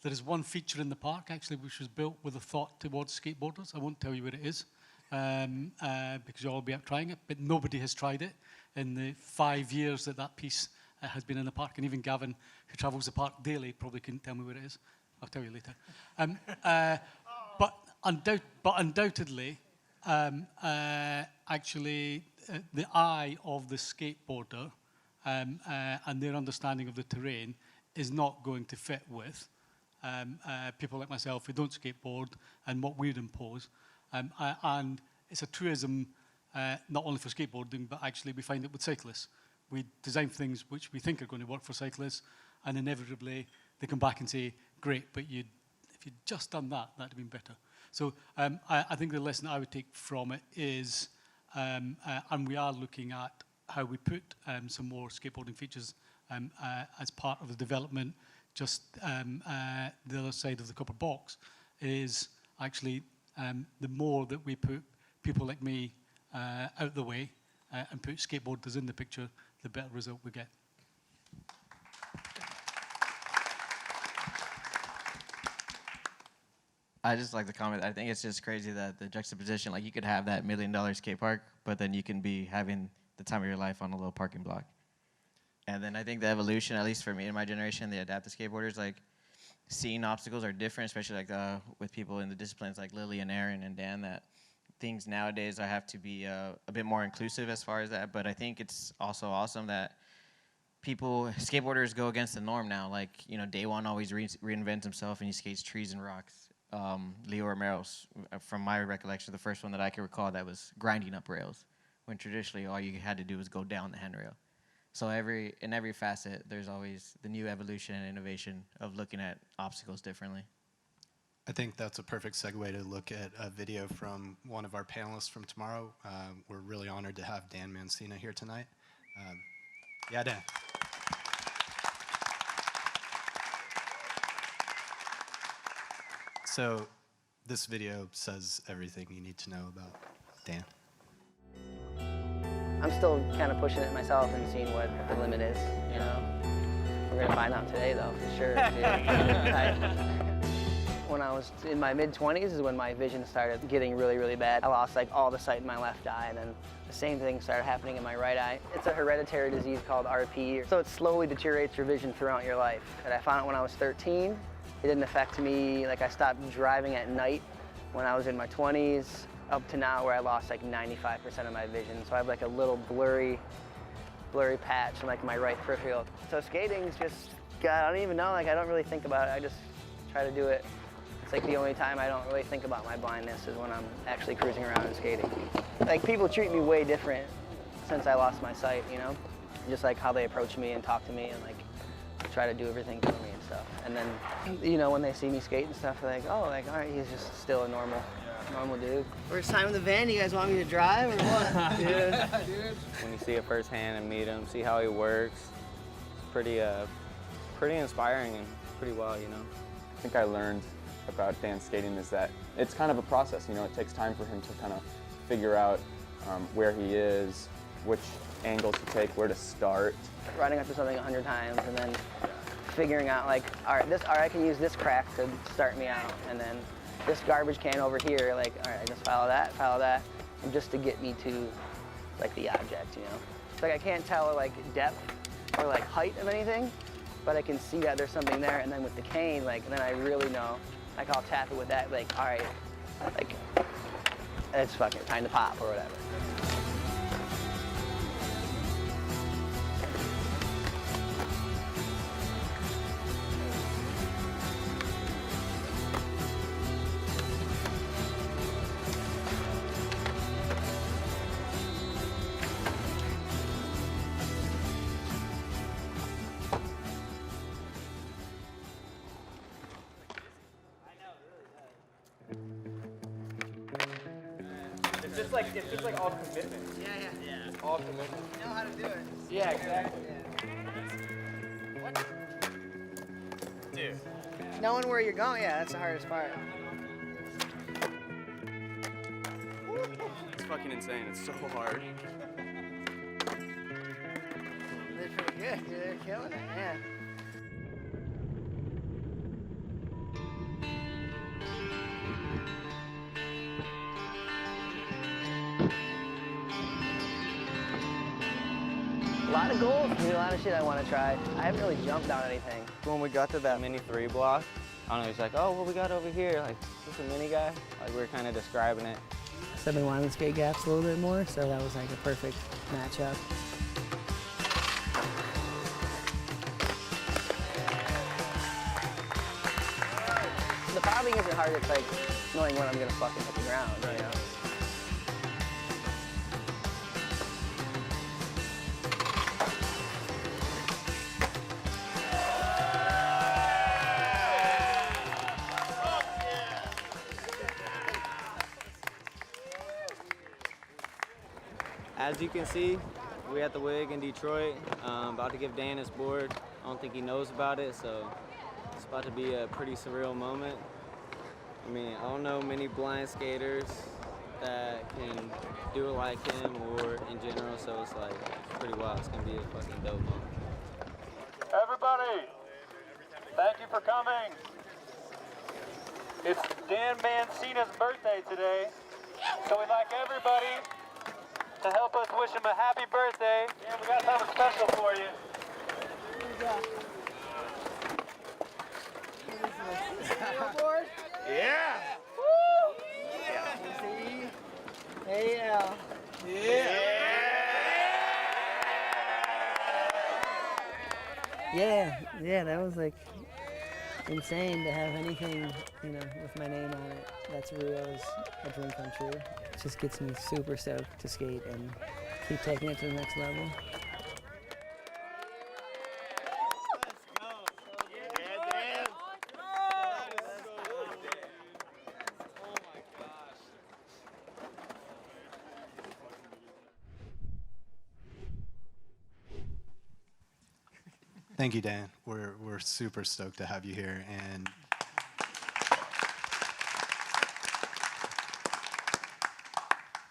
Speaker 10: There is one feature in the park, actually, which was built with a thought towards skateboarders. I won't tell you what it is, because you'll all be out trying it, but nobody has tried it in the 5 years that piece has been in the park, and even Gavin, who travels the park daily, probably couldn't tell me what it is. I'll tell you later. But undoubtedly, actually, the eye of the skateboarder and their understanding of the terrain is not going to fit with people like myself who don't skateboard and what we'd impose. And it's a truism not only for skateboarding, but actually we find it with cyclists. We design things which we think are going to work for cyclists, and inevitably they come back and say, great, but if you'd just done that, that'd have been better. So I think the lesson I would take from it is, and we are looking at how we put some more skateboarding features as part of the development, just the other side of the copper box, is actually the more that we put people like me out the way and put skateboarders in the picture, the better result we get.
Speaker 6: I just like the comment. I think it's just crazy that the juxtaposition, like you could have that $1 million skate park, but then you can be having the time of your life on a little parking block. And then I think the evolution, at least for me and my generation, the adaptive skateboarders, like seeing obstacles are different, especially like with people in the disciplines like Lily and Aaron and Dan, that things nowadays I have to be a bit more inclusive as far as that. But I think it's also awesome that skateboarders go against the norm now. Like, you know, Day One always reinvents himself and he skates trees and rocks. Leo Romero's, from my recollection, the first one that I can recall that was grinding up rails, when traditionally all you had to do was go down the handrail. So in every facet, there's always the new evolution and innovation of looking at obstacles differently.
Speaker 1: I think that's a perfect segue to look at a video from one of our panelists from tomorrow. We're really honored to have Dan Mancina here tonight. Yeah, Dan. So this video says everything you need to know about Dan.
Speaker 12: I'm still kind of pushing it myself and seeing what the limit is, you know. We're gonna find out today though, for sure. When I was in my mid-20s is when my vision started getting really, really bad. I lost like all the sight in my left eye, and then the same thing started happening in my right eye. It's a hereditary disease called RP, so it slowly deteriorates your vision throughout your life. And I found it when I was 13. It didn't affect me, like I stopped driving at night when I was in my 20s, up to now where I lost like 95% of my vision. So I have like a little blurry patch in like my right peripheral. So skating's just, God, I don't even know, like I don't really think about it. I just try to do it. It's like the only time I don't really think about my blindness is when I'm actually cruising around and skating. Like people treat me way different since I lost my sight, you know? Just like how they approach me and talk to me and like try to do everything for me and stuff. And then, you know, when they see me skate and stuff, they're like, oh, like, all right, he's just still a normal dude. First time in the van, you guys want me to drive or what?
Speaker 13: Yeah. Dude. When you see it firsthand and meet him, see how he works, it's pretty inspiring and pretty wild, you know?
Speaker 14: I think I learned about Dan skating is that it's kind of a process, you know, it takes time for him to kind of figure out where he is, which angles to take, where to start.
Speaker 12: Riding up to something 100 times and then figuring out like, all right, I can use this crack to start me out, and then this garbage can over here, like, all right, I just follow that, and just to get me to like the object, you know? It's like I can't tell like depth or like height of anything, but I can see that there's something there, and then with the cane, like, then I really know, like I'll tap it with that, like, all right, like, it's fucking time to pop or whatever.
Speaker 13: It's just like all commitment.
Speaker 12: Yeah.
Speaker 13: All commitment.
Speaker 12: You know how to do it.
Speaker 13: Yeah, exactly.
Speaker 12: Yeah. What? Dude. Knowing where you're going, yeah, that's the hardest part.
Speaker 14: It's fucking insane, it's so hard.
Speaker 12: They're pretty good, dude. They're killing it, yeah. A lot of goals, a lot of shit I want to try. I haven't really jumped on anything.
Speaker 13: When we got to that mini 3 block, I don't know, he's like, oh, what we got over here? Like, is this a mini guy? Like, we were kind of describing it.
Speaker 12: So I've been wanting to skate gaps a little bit more, so that was like a perfect matchup. The popping isn't hard, it's like knowing when I'm gonna fucking hit the ground, you know?
Speaker 13: As you can see, we're at the Wig in Detroit. About to give Dan his board. I don't think he knows about it, so it's about to be a pretty surreal moment. I mean, I don't know many blind skaters that can do it like him or in general, so it's like, it's pretty wild. It's gonna be a fucking dope moment.
Speaker 15: Everybody, thank you for coming. It's Dan Mancina's birthday today, so we'd like everybody to help us wish him a happy birthday. And we got something special for you. Yeah.
Speaker 12: Woo! Yeah. C-A-L. Yeah, that was like, insane to have anything, with my name on it that's real is a dream come true. It just gets me super stoked to skate and keep taking it to the next level.
Speaker 1: Thank you, Dan. We're super stoked to have you here.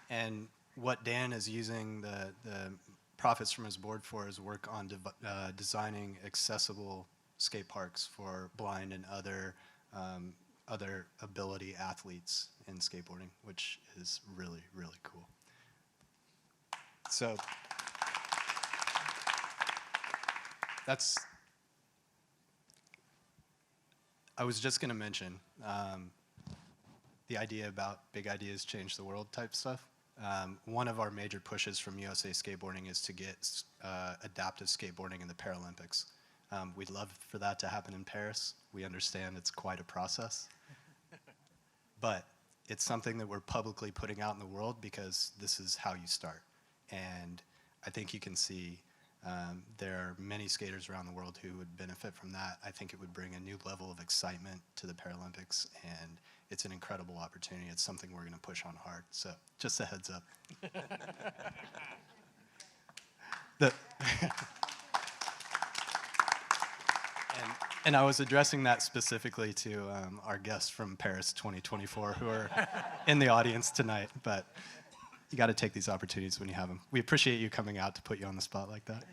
Speaker 1: And what Dan is using the profits from his board for is work on designing accessible skate parks for blind and other ability athletes in skateboarding, which is really, really cool. So I was just going to mention the idea about big ideas change the world type stuff. One of our major pushes from USA Skateboarding is to get adaptive skateboarding in the Paralympics. We'd love for that to happen in Paris. We understand it's quite a process. But it's something that we're publicly putting out in the world because this is how you start. And I think you can see there are many skaters around the world who would benefit from that. I think it would bring a new level of excitement to the Paralympics, and it's an incredible opportunity. It's something we're going to push on hard. So just a heads up. And I was addressing that specifically to our guests from Paris 2024 who are in the audience tonight, but you got to take these opportunities when you have them. We appreciate you coming out to put you on the spot like that.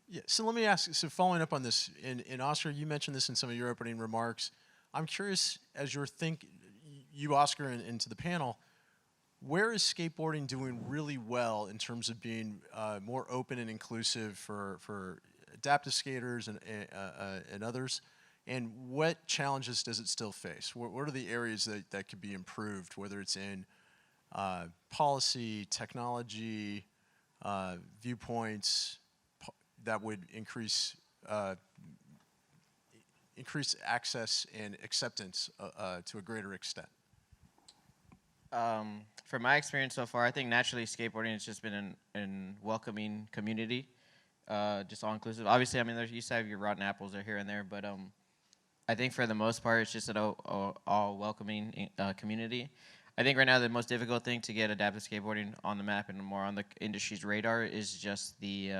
Speaker 11: Yeah, so let me ask, so following up on this, and Oscar, you mentioned this in some of your opening remarks. I'm curious, as you, Oscar, and to the panel, where is skateboarding doing really well in terms of being more open and inclusive for adaptive skaters and others? And what challenges does it still face? What are the areas that could be improved, whether it's in policy, technology, viewpoints that would increase access and acceptance to a greater extent?
Speaker 6: From my experience so far, I think naturally skateboarding has just been an welcoming community, just all inclusive. Obviously, I mean, you used to have your rotten apples are here and there, but I think for the most part, it's just an all welcoming community. I think right now the most difficult thing to get adaptive skateboarding on the map and more on the industry's radar is just the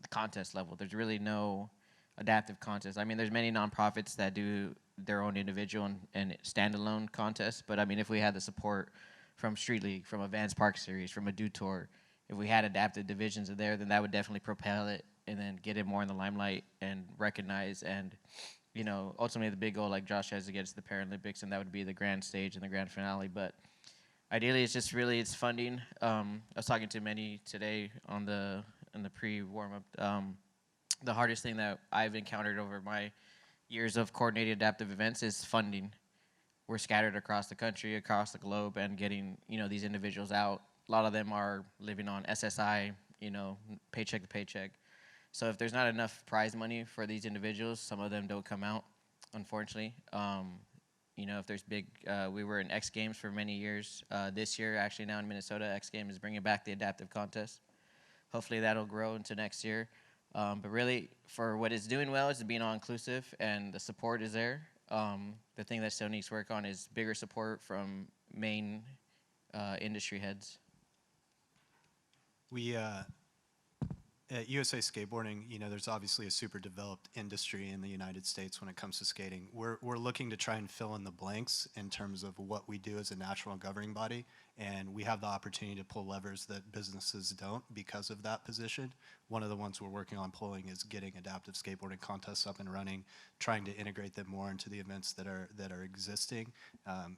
Speaker 6: contest level. There's really no adaptive contest. I mean, there's many nonprofits that do their own individual and standalone contests, but I mean, if we had the support from Street League, from a Vans Park Series, from a Do Tour, if we had adaptive divisions in there, then that would definitely propel it and then get it more in the limelight and recognize. And ultimately the big goal, like Josh has, to get to the Paralympics, and that would be the grand stage and the grand finale. But ideally, it's just really it's funding. I was talking to many today in the pre-warm-up. The hardest thing that I've encountered over my years of coordinating adaptive events is funding. We're scattered across the country, across the globe, and getting these individuals out. A lot of them are living on SSI, paycheck to paycheck. So if there's not enough prize money for these individuals, some of them don't come out, unfortunately. If there's big, we were in X Games for many years. This year, actually now in Minnesota, X Games is bringing back the adaptive contest. Hopefully that'll grow into next year. But really, for what it's doing well is being all inclusive, and the support is there. The thing that still needs to work on is bigger support from main industry heads.
Speaker 1: We at USA Skateboarding, there's obviously a super developed industry in the United States when it comes to skating. We're looking to try and fill in the blanks in terms of what we do as a national governing body, and we have the opportunity to pull levers that businesses don't because of that position. One of the ones we're working on pulling is getting adaptive skateboarding contests up and running, trying to integrate them more into the events that are existing.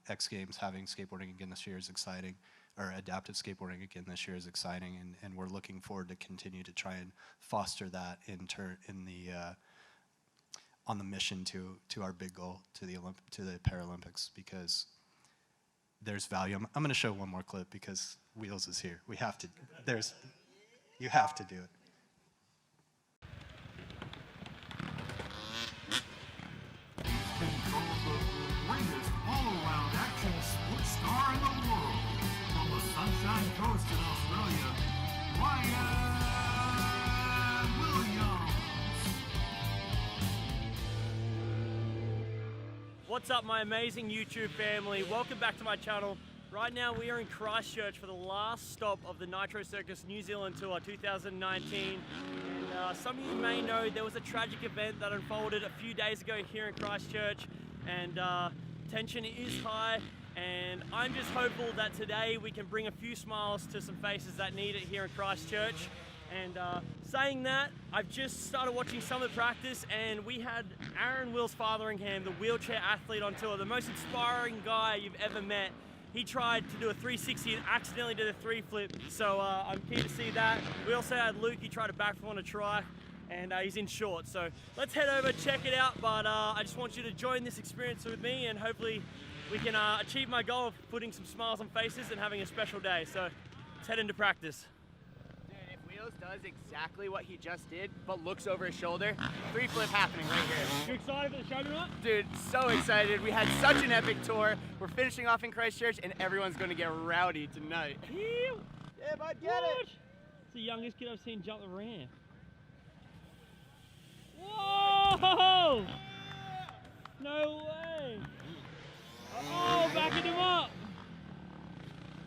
Speaker 1: X Games having skateboarding again this year is exciting. Or adaptive skateboarding again this year is exciting, and we're looking forward to continue to try and foster that on the mission to our big goal, to the Paralympics, because there's value. I'm going to show one more clip because Wheels is here. We have to. You have to do it.
Speaker 16: What's up, my amazing YouTube family? Welcome back to my channel. Right now we are in Christchurch for the last stop of the Nitro Circus New Zealand Tour 2019. And some of you may know there was a tragic event that unfolded a few days ago here in Christchurch, and tension is high, and I'm just hopeful that today we can bring a few smiles to some faces that need it here in Christchurch. And saying that, I've just started watching some of the practice, and we had Aaron Wills Fotheringham, the wheelchair athlete on tour, the most inspiring guy you've ever met. He tried to do a 360 and accidentally did a 3 flip, so I'm keen to see that. We also had Luke, he tried a backflip on a trike, and he's in short. So let's head over, check it out, but I just want you to join this experience with me, and hopefully we can achieve my goal of putting some smiles on faces and having a special day. So let's head into practice.
Speaker 17: Does exactly what he just did, but looks over his shoulder. 3 flip happening right here.
Speaker 16: You excited for the show tonight?
Speaker 17: Dude, so excited. We had such an epic tour. We're finishing off in Christchurch, and everyone's going to get rowdy tonight.
Speaker 16: Yeah, bud, get it. It's the youngest kid I've seen jump the ramp. Whoa! No way! Oh, backing him up.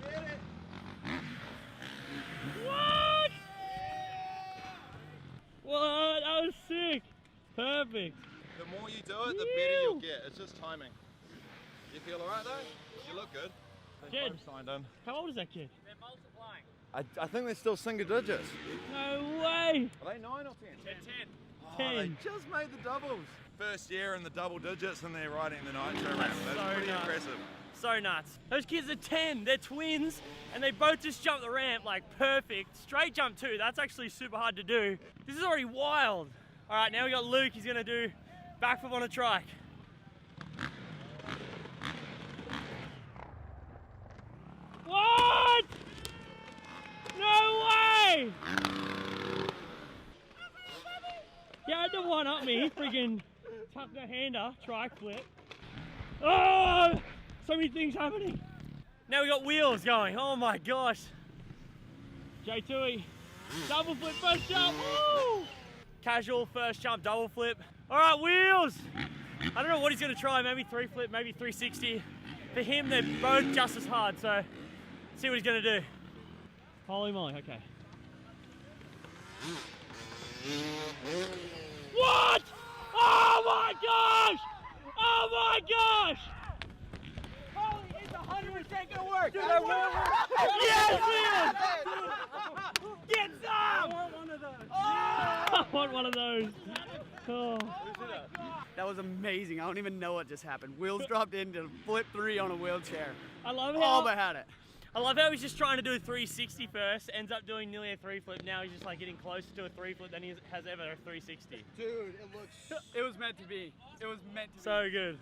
Speaker 17: Get it.
Speaker 16: What? What? That was sick. Perfect.
Speaker 18: The more you do it, the better you'll get. It's just timing. You feel alright though? You look good.
Speaker 16: Kid,
Speaker 18: signed in.
Speaker 16: how old is that kid?
Speaker 17: They're multiplying.
Speaker 18: I think they're still single digits.
Speaker 16: No way.
Speaker 18: Are they 9 or 10?
Speaker 17: 10.
Speaker 18: Oh,
Speaker 16: 10.
Speaker 18: they just made the doubles. First year in the double digits and they're riding the Nitro ramp. That's
Speaker 16: so
Speaker 18: pretty
Speaker 16: nuts.
Speaker 18: impressive.
Speaker 16: So nuts. Those kids are 10, they're twins, and they both just jumped the ramp like perfect. Straight jump too, that's actually super hard to do. This is already wild. All right, now we got Luke, he's gonna do backflip on a trike. What? No way! Yeah, had to one up me, freaking tuck the hander, trike flip. Oh! So many things happening. Now we got wheels going. Oh my gosh. J2E. Double flip first jump. Woo! Casual first jump, double flip. All right, wheels. I don't know what he's gonna try. Maybe 3 flip, maybe 360. For him, they're both just as hard. So see what he's gonna do. Holy moly, okay. What? Oh my gosh! Oh my gosh!
Speaker 17: It's 100% gonna work.
Speaker 16: Dude, yes, man! Get some! I want one of those. Oh! I want one of those. Oh.
Speaker 17: That was amazing. I don't even know what just happened. Wheels dropped into flip 3 on a wheelchair.
Speaker 16: I love how
Speaker 17: all but had it.
Speaker 16: I love how he's just trying to do a 360 first, ends up doing nearly a 3 flip. Now he's just like getting closer to a 3 flip than he has ever a 360.
Speaker 17: Dude, it was meant to be. It was meant to be.
Speaker 16: So good.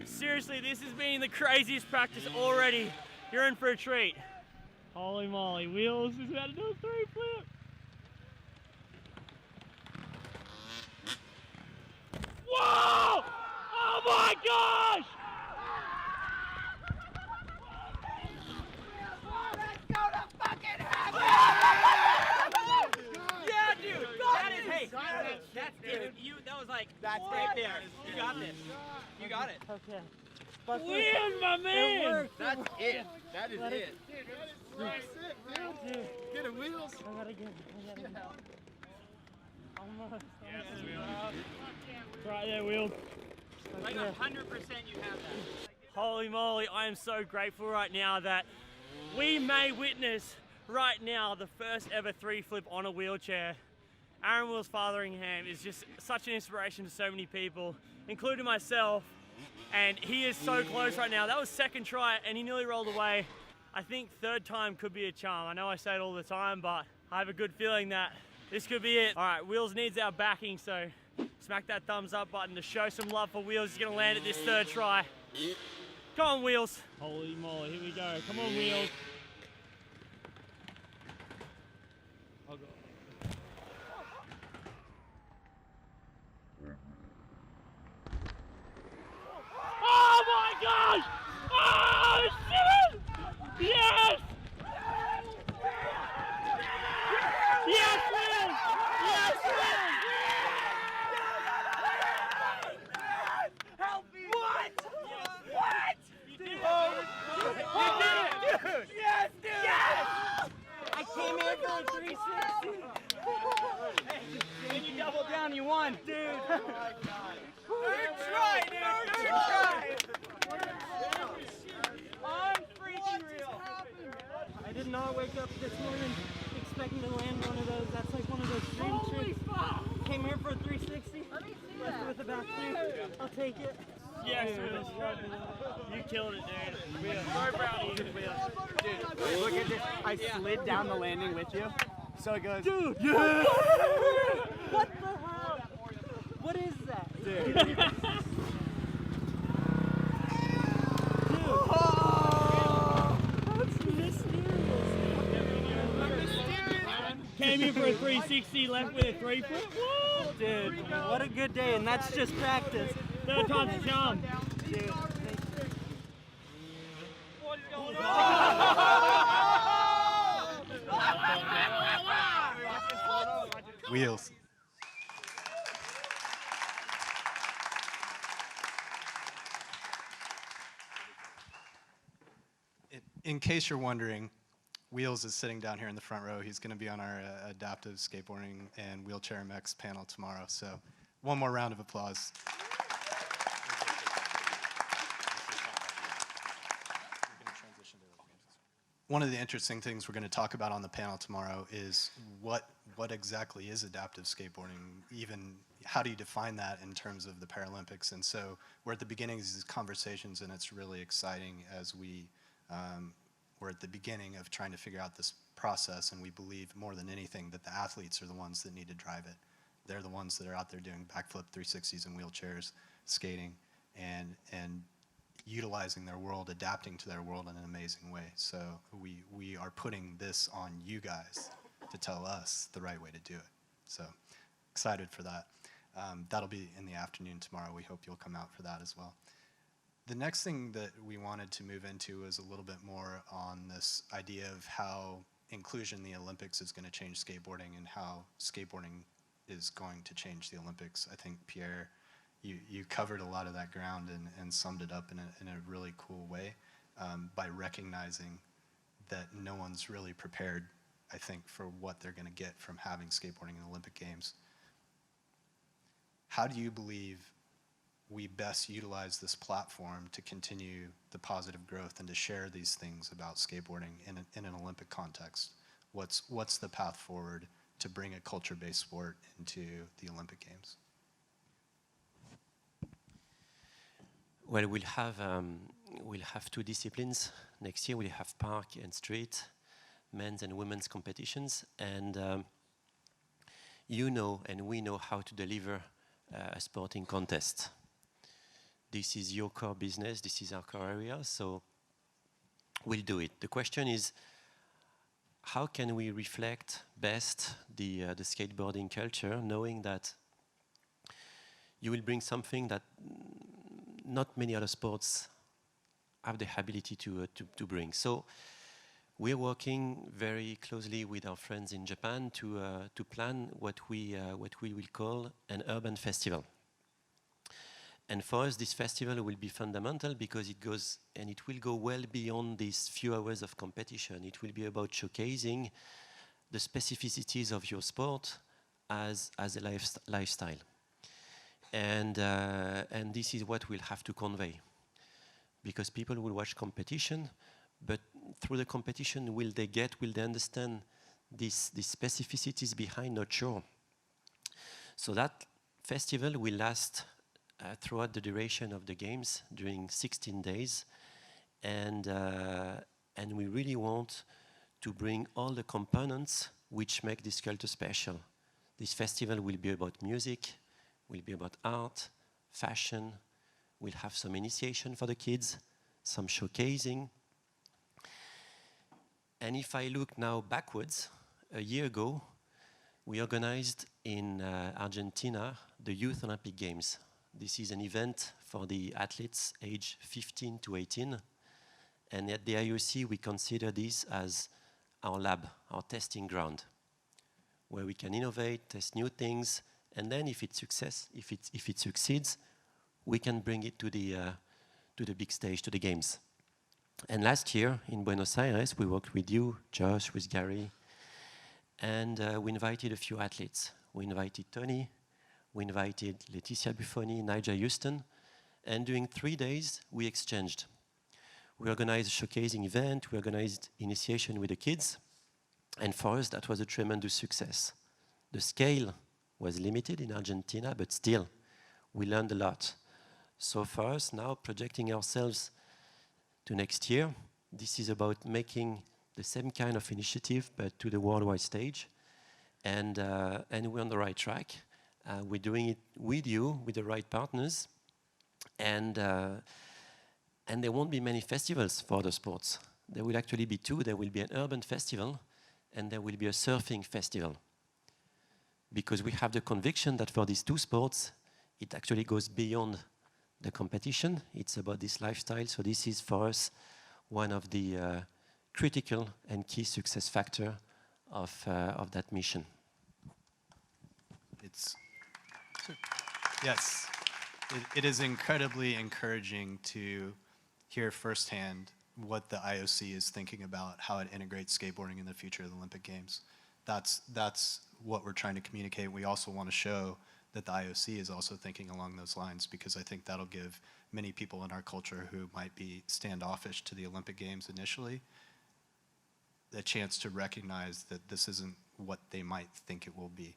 Speaker 16: Seriously, this has been the craziest practice already. You're in for a treat. Holy moly, Wheels is about to do a 3 flip. Whoa! Oh my gosh!
Speaker 17: Yeah, dude. That's it. That was like, that's right there. You got this. You got it.
Speaker 16: Okay. Wheels, my man!
Speaker 17: That's it. That is it.
Speaker 16: Dude.
Speaker 17: Get it, Wheels.
Speaker 16: I gotta get it. Almost.
Speaker 17: Yes,
Speaker 16: Right there, Wheels.
Speaker 17: Like 100% you have that.
Speaker 16: Holy moly, I am so grateful right now that we may witness right now the first ever 3 flip on a wheelchair. Aaron Wills Fotheringham is just such an inspiration to so many people, including myself, and he is so close right now. That was second try and he nearly rolled away. I think third time could be a charm. I know I say it all the time, but I have a good feeling that this could be it. All right, Wheels needs our backing, so smack that thumbs up button to show some love for Wheels. He's gonna land at this third try. Come on, Wheels. Holy moly, here we go. Come on, Wheels. Oh, God. Oh my gosh! Oh shit! Yes! Yes, Wheels! Yes, Wheels!
Speaker 17: Help me! What? on, dude. Third try, dude. Third try. On freaking real. I did not wake up this morning expecting to land one of those. That's like one of those dream trips. Came here for a 360. Left with about 3. I'll take it. Yes, Will. You killed it, dude. Will. So proud of you, Will.
Speaker 19: Dude, look at this. I slid down the landing with you. So it goes.
Speaker 17: Dude! Yeah! What the hell? What is that?
Speaker 19: Dude.
Speaker 17: That's mysterious. Came in for a 360, left with a 3-foot. Dude, what a good day, and that's just practice. Third time's a charm. Dude. What is going
Speaker 1: Wheels. In case you're wondering, Wheels is sitting down here in the front row. He's going to be on our adaptive skateboarding and wheelchair MX panel tomorrow. So one more round of applause. One of the interesting things we're going to talk about on the panel tomorrow is what exactly is adaptive skateboarding, even how do you define that in terms of the Paralympics? And so we're at the beginning of these conversations, and it's really exciting as we're at the beginning of trying to figure out this process, and we believe more than anything that the athletes are the ones that need to drive it. They're the ones that are out there doing backflip 360s in wheelchairs, skating, and utilizing their world, adapting to their world in an amazing way. So we are putting this on you guys to tell us the right way to do it. So excited for that. That'll be in the afternoon tomorrow. We hope you'll come out for that as well. The next thing that we wanted to move into is a little bit more on this idea of how inclusion in the Olympics is going to change skateboarding and how skateboarding is going to change the Olympics. I think, Pierre, you covered a lot of that ground and summed it up in a really cool way by recognizing that no one's really prepared, I think, for what they're going to get from having skateboarding in the Olympic Games. How do you believe we best utilize this platform to continue the positive growth and to share these things about skateboarding in an Olympic context? What's the path forward to bring a culture-based sport into the Olympic Games?
Speaker 9: Well, we'll have two disciplines. Next year we'll have park and street, men's and women's competitions, and you know and we know how to deliver a sporting contest. This is your core business, this is our core area, so we'll do it. The question is, how can we reflect best the skateboarding culture, knowing that you will bring something that not many other sports have the ability to bring. So we're working very closely with our friends in Japan to plan what we will call an urban festival. And for us, this festival will be fundamental because it will go well beyond these few hours of competition. It will be about showcasing the specificities of your sport as a lifestyle. And this is what we'll have to convey. Because people will watch competition, but through the competition, will they understand these specificities behind? Not sure. So that festival will last throughout the duration of the games, during 16 days. And we really want to bring all the components which make this culture special. This festival will be about music, will be about art, fashion. We'll have some initiation for the kids, some showcasing. And if I look now backwards, a year ago, we organized in Argentina the Youth Olympic Games. This is an event for the athletes aged 15 to 18. And at the IOC, we consider this as our lab, our testing ground, where we can innovate, test new things, and then if it succeeds, we can bring it to the big stage, to the games. And last year in Buenos Aires, we worked with you, Josh, with Gary, and we invited a few athletes. We invited Tony, We invited Laetitia Buffoni, Nigel Houston, and during 3 days, we exchanged. We organized a showcasing event, we organized initiation with the kids, and for us, that was a tremendous success. The scale was limited in Argentina, but still, we learned a lot. So for us now, projecting ourselves to next year, this is about making the same kind of initiative, but to the worldwide stage. And we're on the right track. We're doing it with you, with the right partners. And there won't be many festivals for the sports. There will actually be 2. There will be an urban festival, and there will be a surfing festival. Because we have the conviction that for these 2 sports, it actually goes beyond the competition. It's about this lifestyle. So this is, for us, one of the critical and key success factor of that mission.
Speaker 1: Yes, it is incredibly encouraging to hear firsthand what the IOC is thinking about how it integrates skateboarding in the future of the Olympic Games. That's what we're trying to communicate. We also want to show that the IOC is also thinking along those lines, because I think that'll give many people in our culture who might be standoffish to the Olympic Games initially a chance to recognize that this isn't what they might think it will be.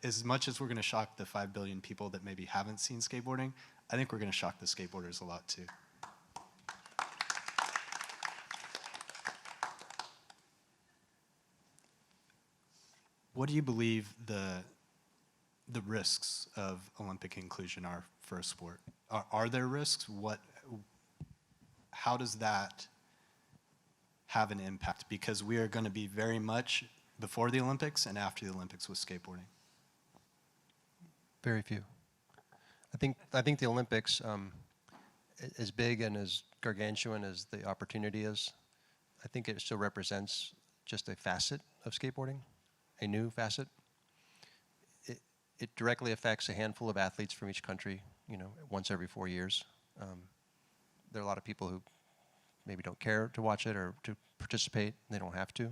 Speaker 1: As much as we're going to shock the 5 billion people that maybe haven't seen skateboarding, I think we're going to shock the skateboarders a lot too. What do you believe the risks of Olympic inclusion are for a sport? Are there risks? How does that have an impact? Because we are going to be very much before the Olympics and after the Olympics with skateboarding.
Speaker 5: Very few. I think the Olympics, as big and as gargantuan as the opportunity is, I think it still represents just a facet of skateboarding, a new facet. It directly affects a handful of athletes from each country, once every 4 years. There are a lot of people who maybe don't care to watch it or to participate. They don't have to.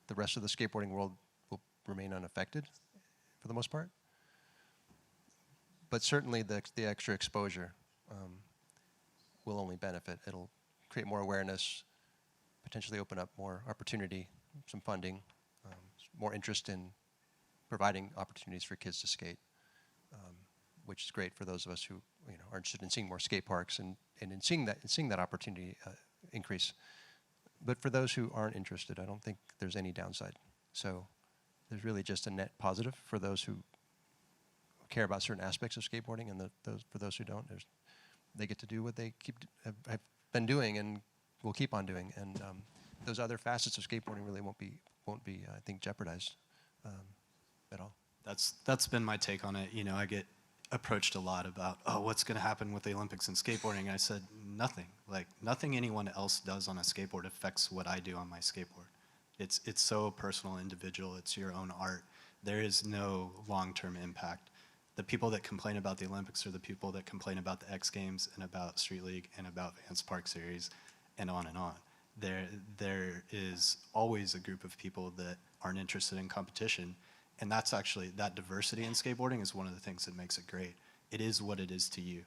Speaker 5: The rest of the skateboarding world will remain unaffected for the most part. But certainly the extra exposure will only benefit. It'll create more awareness, potentially open up more opportunity, some funding, more interest in providing opportunities for kids to skate, which is great for those of us who are interested in seeing more skate parks and in seeing that opportunity increase. But for those who aren't interested, I don't think there's any downside. So there's really just a net positive for those who care about certain aspects of skateboarding, and for those who don't, they get to do what they have been doing and will keep on doing. And those other facets of skateboarding really won't be I think, jeopardized at all.
Speaker 1: That's been my take on it. I get approached a lot about, what's going to happen with the Olympics and skateboarding? I said, nothing. Like, nothing anyone else does on a skateboard affects what I do on my skateboard. It's so personal, individual. It's your own art. There is no long-term impact. The people that complain about the Olympics are the people that complain about the X Games and about Street League and about Vance Park Series and on and on. There is always a group of people that aren't interested in competition, and that's actually, that diversity in skateboarding is one of the things that makes it great. It is what it is to you.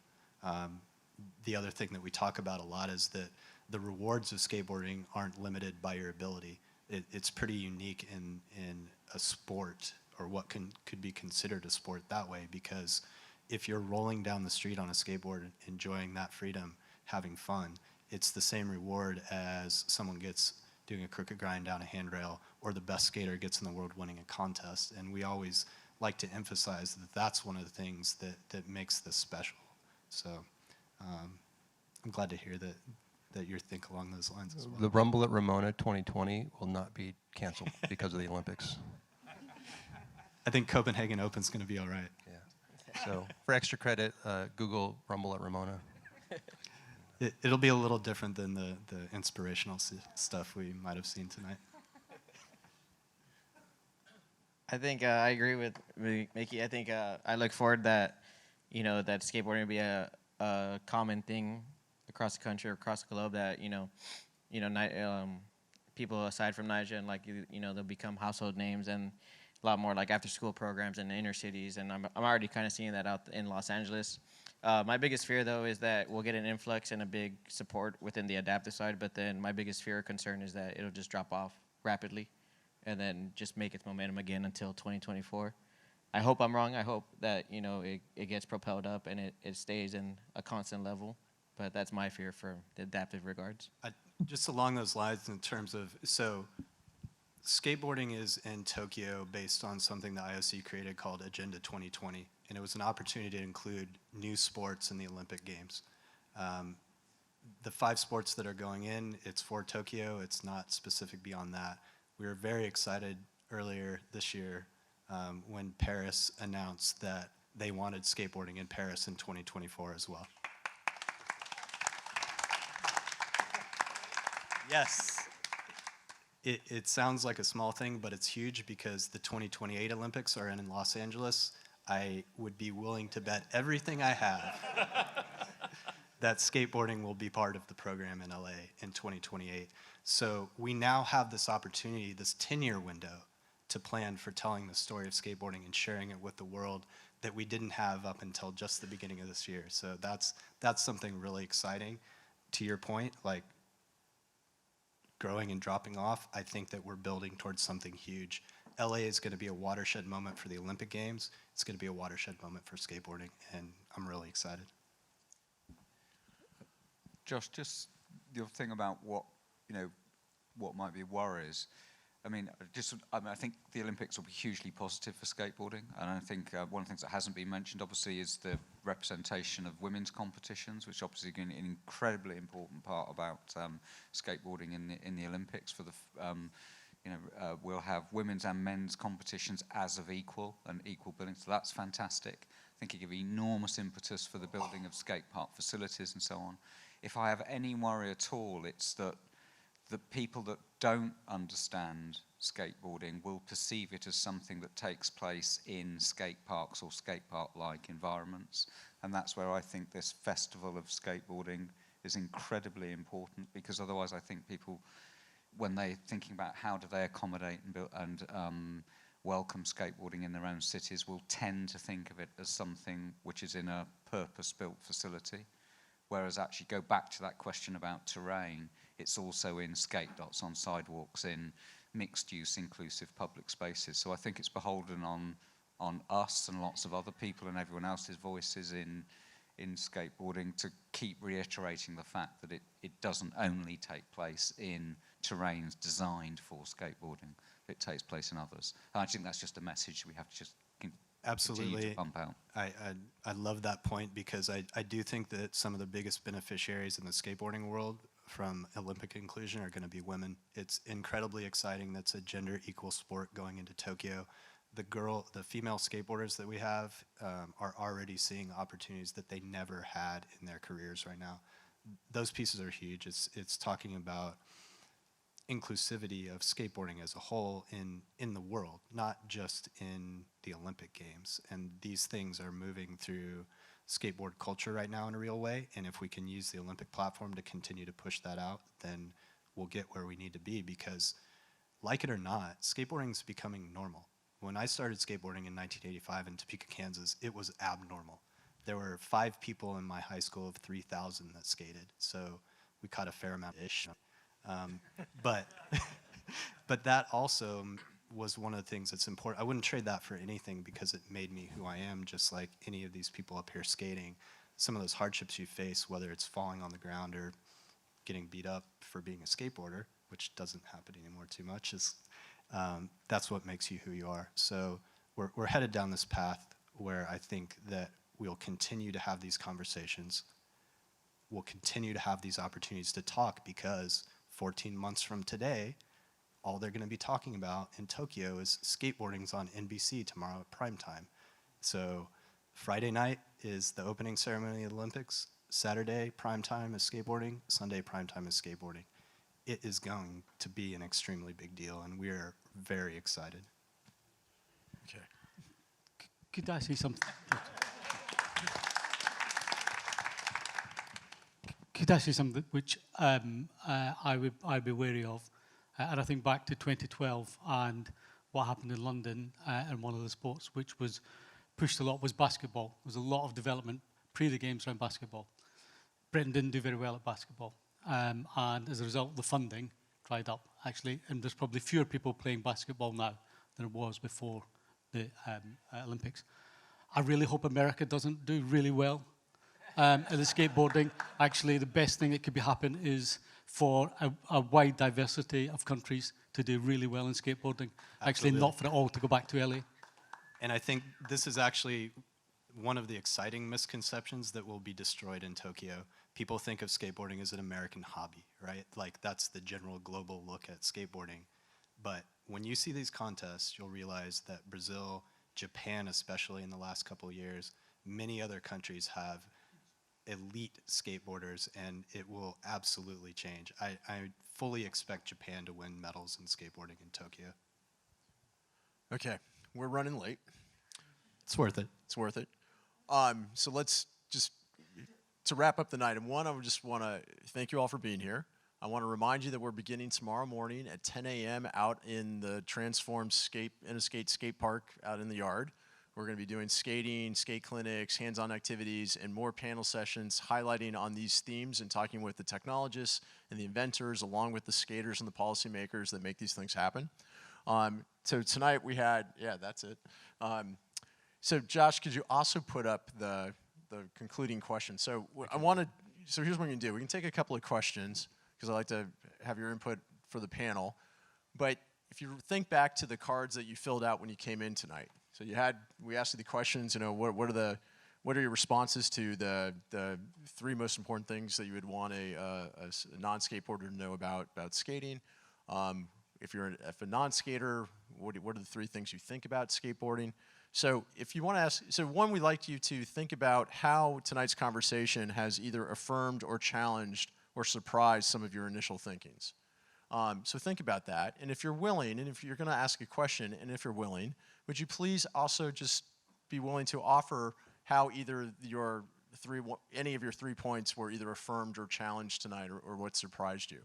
Speaker 1: The other thing that we talk about a lot is that the rewards of skateboarding aren't limited by your ability. It's pretty unique in a sport, or what could be considered a sport that way, because if you're rolling down the street on a skateboard, enjoying that freedom, having fun, it's the same reward as someone gets doing a crooked grind down a handrail, or the best skater gets in the world winning a contest. And we always like to emphasize that that's one of the things that makes this special. So I'm glad to hear that you think along those lines as well.
Speaker 5: The Rumble at Ramona 2020 will not be canceled because of the Olympics.
Speaker 1: I think Copenhagen Open's going to be all right.
Speaker 5: Yeah. So for extra credit, Google Rumble at Ramona.
Speaker 1: It'll be a little different than the inspirational stuff we might have seen tonight.
Speaker 6: I think I agree with Mickey. I think I look forward that that skateboarding will be a common thing across the country or across the globe. That people aside from Niger and they'll become household names. And lot more like after-school programs in the inner cities, and I'm already kind of seeing that out in Los Angeles. My biggest fear, though, is that we'll get an influx and a big support within the adaptive side, but then my biggest fear or concern is that it'll just drop off rapidly and then just make its momentum again until 2024. I hope I'm wrong. I hope that, you know, it gets propelled up and it stays in a constant level, but that's my fear for the adaptive regards.
Speaker 1: Just along those lines in terms of, so skateboarding is in Tokyo based on something the IOC created called Agenda 2020, and it was an opportunity to include new sports in the Olympic Games. The 5 sports that are going in, it's for Tokyo, it's not specific beyond that. We were very excited earlier this year when Paris announced that they wanted skateboarding in Paris in 2024 as well. Yes. It sounds like a small thing, but it's huge because the 2028 Olympics are in Los Angeles. I would be willing to bet everything I have that skateboarding will be part of the program in LA in 2028. So we now have this opportunity, this 10-year window, to plan for telling the story of skateboarding and sharing it with the world that we didn't have up until just the beginning of this year. So that's something really exciting. To your point, like growing and dropping off, I think that we're building towards something huge. LA is going to be a watershed moment for the Olympic Games. It's going to be a watershed moment for skateboarding, and I'm really excited.
Speaker 8: Josh, just your thing about what might be worries. I mean, I think the Olympics will be hugely positive for skateboarding, and I think one of the things that hasn't been mentioned, obviously, is the representation of women's competitions, which obviously is an incredibly important part about skateboarding in the Olympics. For the we'll have women's and men's competitions as of equal and equal building, so that's fantastic. I think it give enormous impetus for the building of skate park facilities and so on. If I have any worry at all, it's that the people that don't understand skateboarding will perceive it as something that takes place in skate parks or skate park-like environments. And that's where I think this festival of skateboarding is incredibly important, because otherwise I think people, when they're thinking about how do they accommodate and welcome skateboarding in their own cities, will tend to think of it as something which is in a purpose-built facility. Whereas actually go back to that question about terrain, it's also in skate dots, on sidewalks, in mixed-use, inclusive public spaces. So I think it's beholden on us and lots of other people and everyone else's voices in skateboarding to keep reiterating the fact that it doesn't only take place in terrains designed for skateboarding, it takes place in others. And I think that's just a message we have to just
Speaker 1: Absolutely.
Speaker 8: continue to pump out.
Speaker 1: I love that point, because I do think that some of the biggest beneficiaries in the skateboarding world from Olympic inclusion are going to be women. It's incredibly exciting. That's a gender equal sport going into Tokyo. The female skateboarders that we have are already seeing opportunities that they never had in their careers right now. Those pieces are huge. It's talking about inclusivity of skateboarding as a whole in the world, not just in the Olympic Games. And these things are moving through skateboard culture right now in a real way, and if we can use the Olympic platform to continue to push that out, then we'll get where we need to be, because like it or not, skateboarding is becoming normal. When I started skateboarding in 1985 in Topeka, Kansas, it was abnormal. There were 5 people in my high school of 3,000 that skated, so we caught a fair amount-ish. But that also was one of the things that's important. I wouldn't trade that for anything, because it made me who I am, just like any of these people up here skating. Some of those hardships you face, whether it's falling on the ground or getting beat up for being a skateboarder, which doesn't happen anymore too much, is that's what makes you who you are. So we're headed down this path where I think that we'll continue to have these conversations. We'll continue to have these opportunities to talk, because 14 months from today, all they're going to be talking about in Tokyo is skateboarding's on NBC tomorrow at prime time. So Friday night is the opening ceremony of the Olympics. Saturday prime time is skateboarding. Sunday prime time is skateboarding. It is going to be an extremely big deal, and we're very excited.
Speaker 10: Okay. Could I say something? Could I say something which I'd be wary of? And I think back to 2012 and what happened in London and one of the sports which was pushed a lot was basketball. There was a lot of development pre the games around basketball. Britain didn't do very well at basketball. And as a result, the funding dried up, actually. And there's probably fewer people playing basketball now than it was before the Olympics. I really hope America doesn't do really well at the skateboarding. Actually, the best thing that could be happen is for a wide diversity of countries to do really well in skateboarding. Actually,
Speaker 1: Absolutely.
Speaker 10: not for it all to go back to LA.
Speaker 1: And I think this is actually one of the exciting misconceptions that will be destroyed in Tokyo. People think of skateboarding as an American hobby, right? Like that's the general global look at skateboarding. But when you see these contests, you'll realize that Brazil, Japan especially in the last couple of years, many other countries have elite skateboarders, and it will absolutely change. I fully expect Japan to win medals in skateboarding in Tokyo.
Speaker 11: Okay, we're running late.
Speaker 1: It's worth it.
Speaker 11: It's worth it. So let's just, to wrap up the night, and one, I just want to thank you all for being here. I want to remind you that we're beginning tomorrow morning at 10 a.m. out in the transformed INNOSKATE skate park out in the yard. We're going to be doing skating, skate clinics, hands-on activities, and more panel sessions highlighting on these themes and talking with the technologists and the inventors, along with the skaters and the policymakers that make these things happen. So tonight we had, yeah, that's it. So Josh, could you also put up the concluding question? So so here's what we can do. We can take a couple of questions, because I like to have your input for the panel. But if you think back to the cards that you filled out when you came in tonight, so we asked you the questions, what are your responses to the three most important things that you would want a non-skateboarder to know about skating? If you're a non-skater, what are the three things you think about skateboarding? So if you want to ask, so one, we'd like you to think about how tonight's conversation has either affirmed or challenged or surprised some of your initial thinkings. So think about that. And if you're willing, and if you're going to ask a question, and if you're willing, would you please also just be willing to offer how either any of your 3 points were either affirmed or challenged tonight, or what surprised you?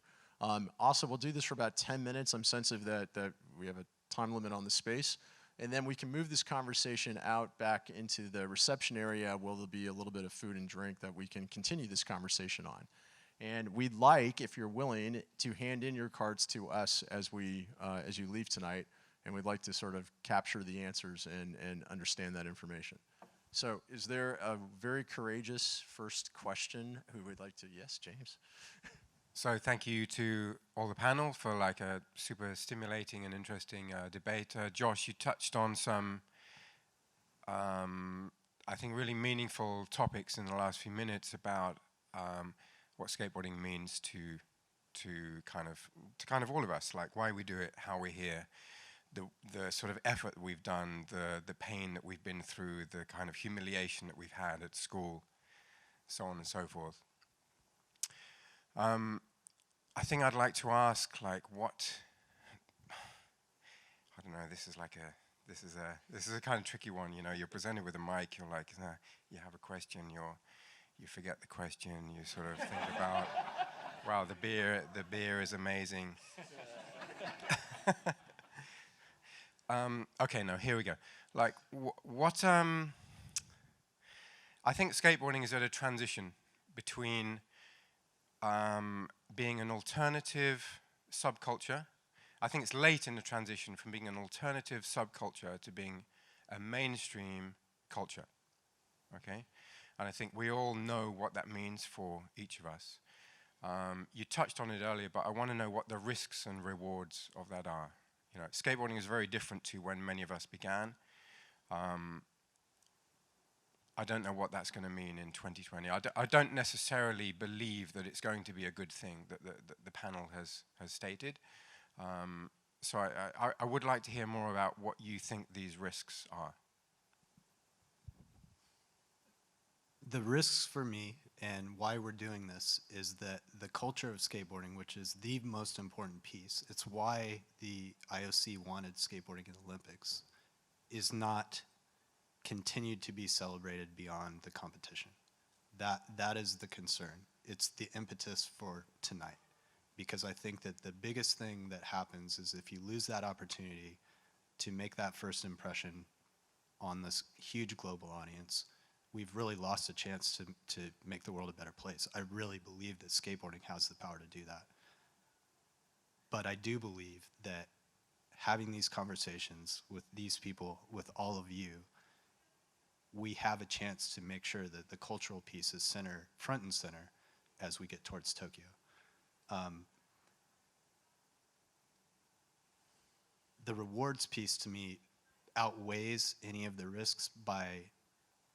Speaker 11: Also, we'll do this for about 10 minutes. I'm sensitive that we have a time limit on the space. And then we can move this conversation out back into the reception area, where there'll be a little bit of food and drink that we can continue this conversation on. And we'd like, if you're willing, to hand in your cards to us as you leave tonight. And we'd like to sort of capture the answers and understand that information. So is there a very courageous first question who would like to? Yes, James.
Speaker 20: So thank you to all the panel for like a super stimulating and interesting debate. Josh, you touched on some, I think, really meaningful topics in the last few minutes about what skateboarding means to kind of all of us, like why we do it, how we're here, the sort of effort that we've done, the pain that we've been through, the kind of humiliation that we've had at school, so on and so forth. I think I'd like to ask, like, what, I don't know, this is a kind of tricky one, you know. You're presented with a mic, you're like, you have a question, you forget the question, you sort of think about, wow, the beer is amazing. Okay, no, here we go. Like, I think skateboarding is at a transition between being an alternative subculture. I think it's late in the transition from being an alternative subculture to being a mainstream culture, okay? And I think we all know what that means for each of us. You touched on it earlier, but I want to know what the risks and rewards of that are. You know, skateboarding is very different to when many of us began. I don't know what that's going to mean in 2020. I don't necessarily believe that it's going to be a good thing that the panel has stated. So I would like to hear more about what you think these risks are.
Speaker 1: The risks for me and why we're doing this is that the culture of skateboarding, which is the most important piece, it's why the IOC wanted skateboarding in the Olympics, is not continued to be celebrated beyond the competition. That is the concern. It's the impetus for tonight. Because I think that the biggest thing that happens is if you lose that opportunity to make that first impression on this huge global audience, we've really lost a chance to make the world a better place. I really believe that skateboarding has the power to do that. But I do believe that having these conversations with these people, with all of you, we have a chance to make sure that the cultural piece is front and center as we get towards Tokyo. The rewards piece to me outweighs any of the risks by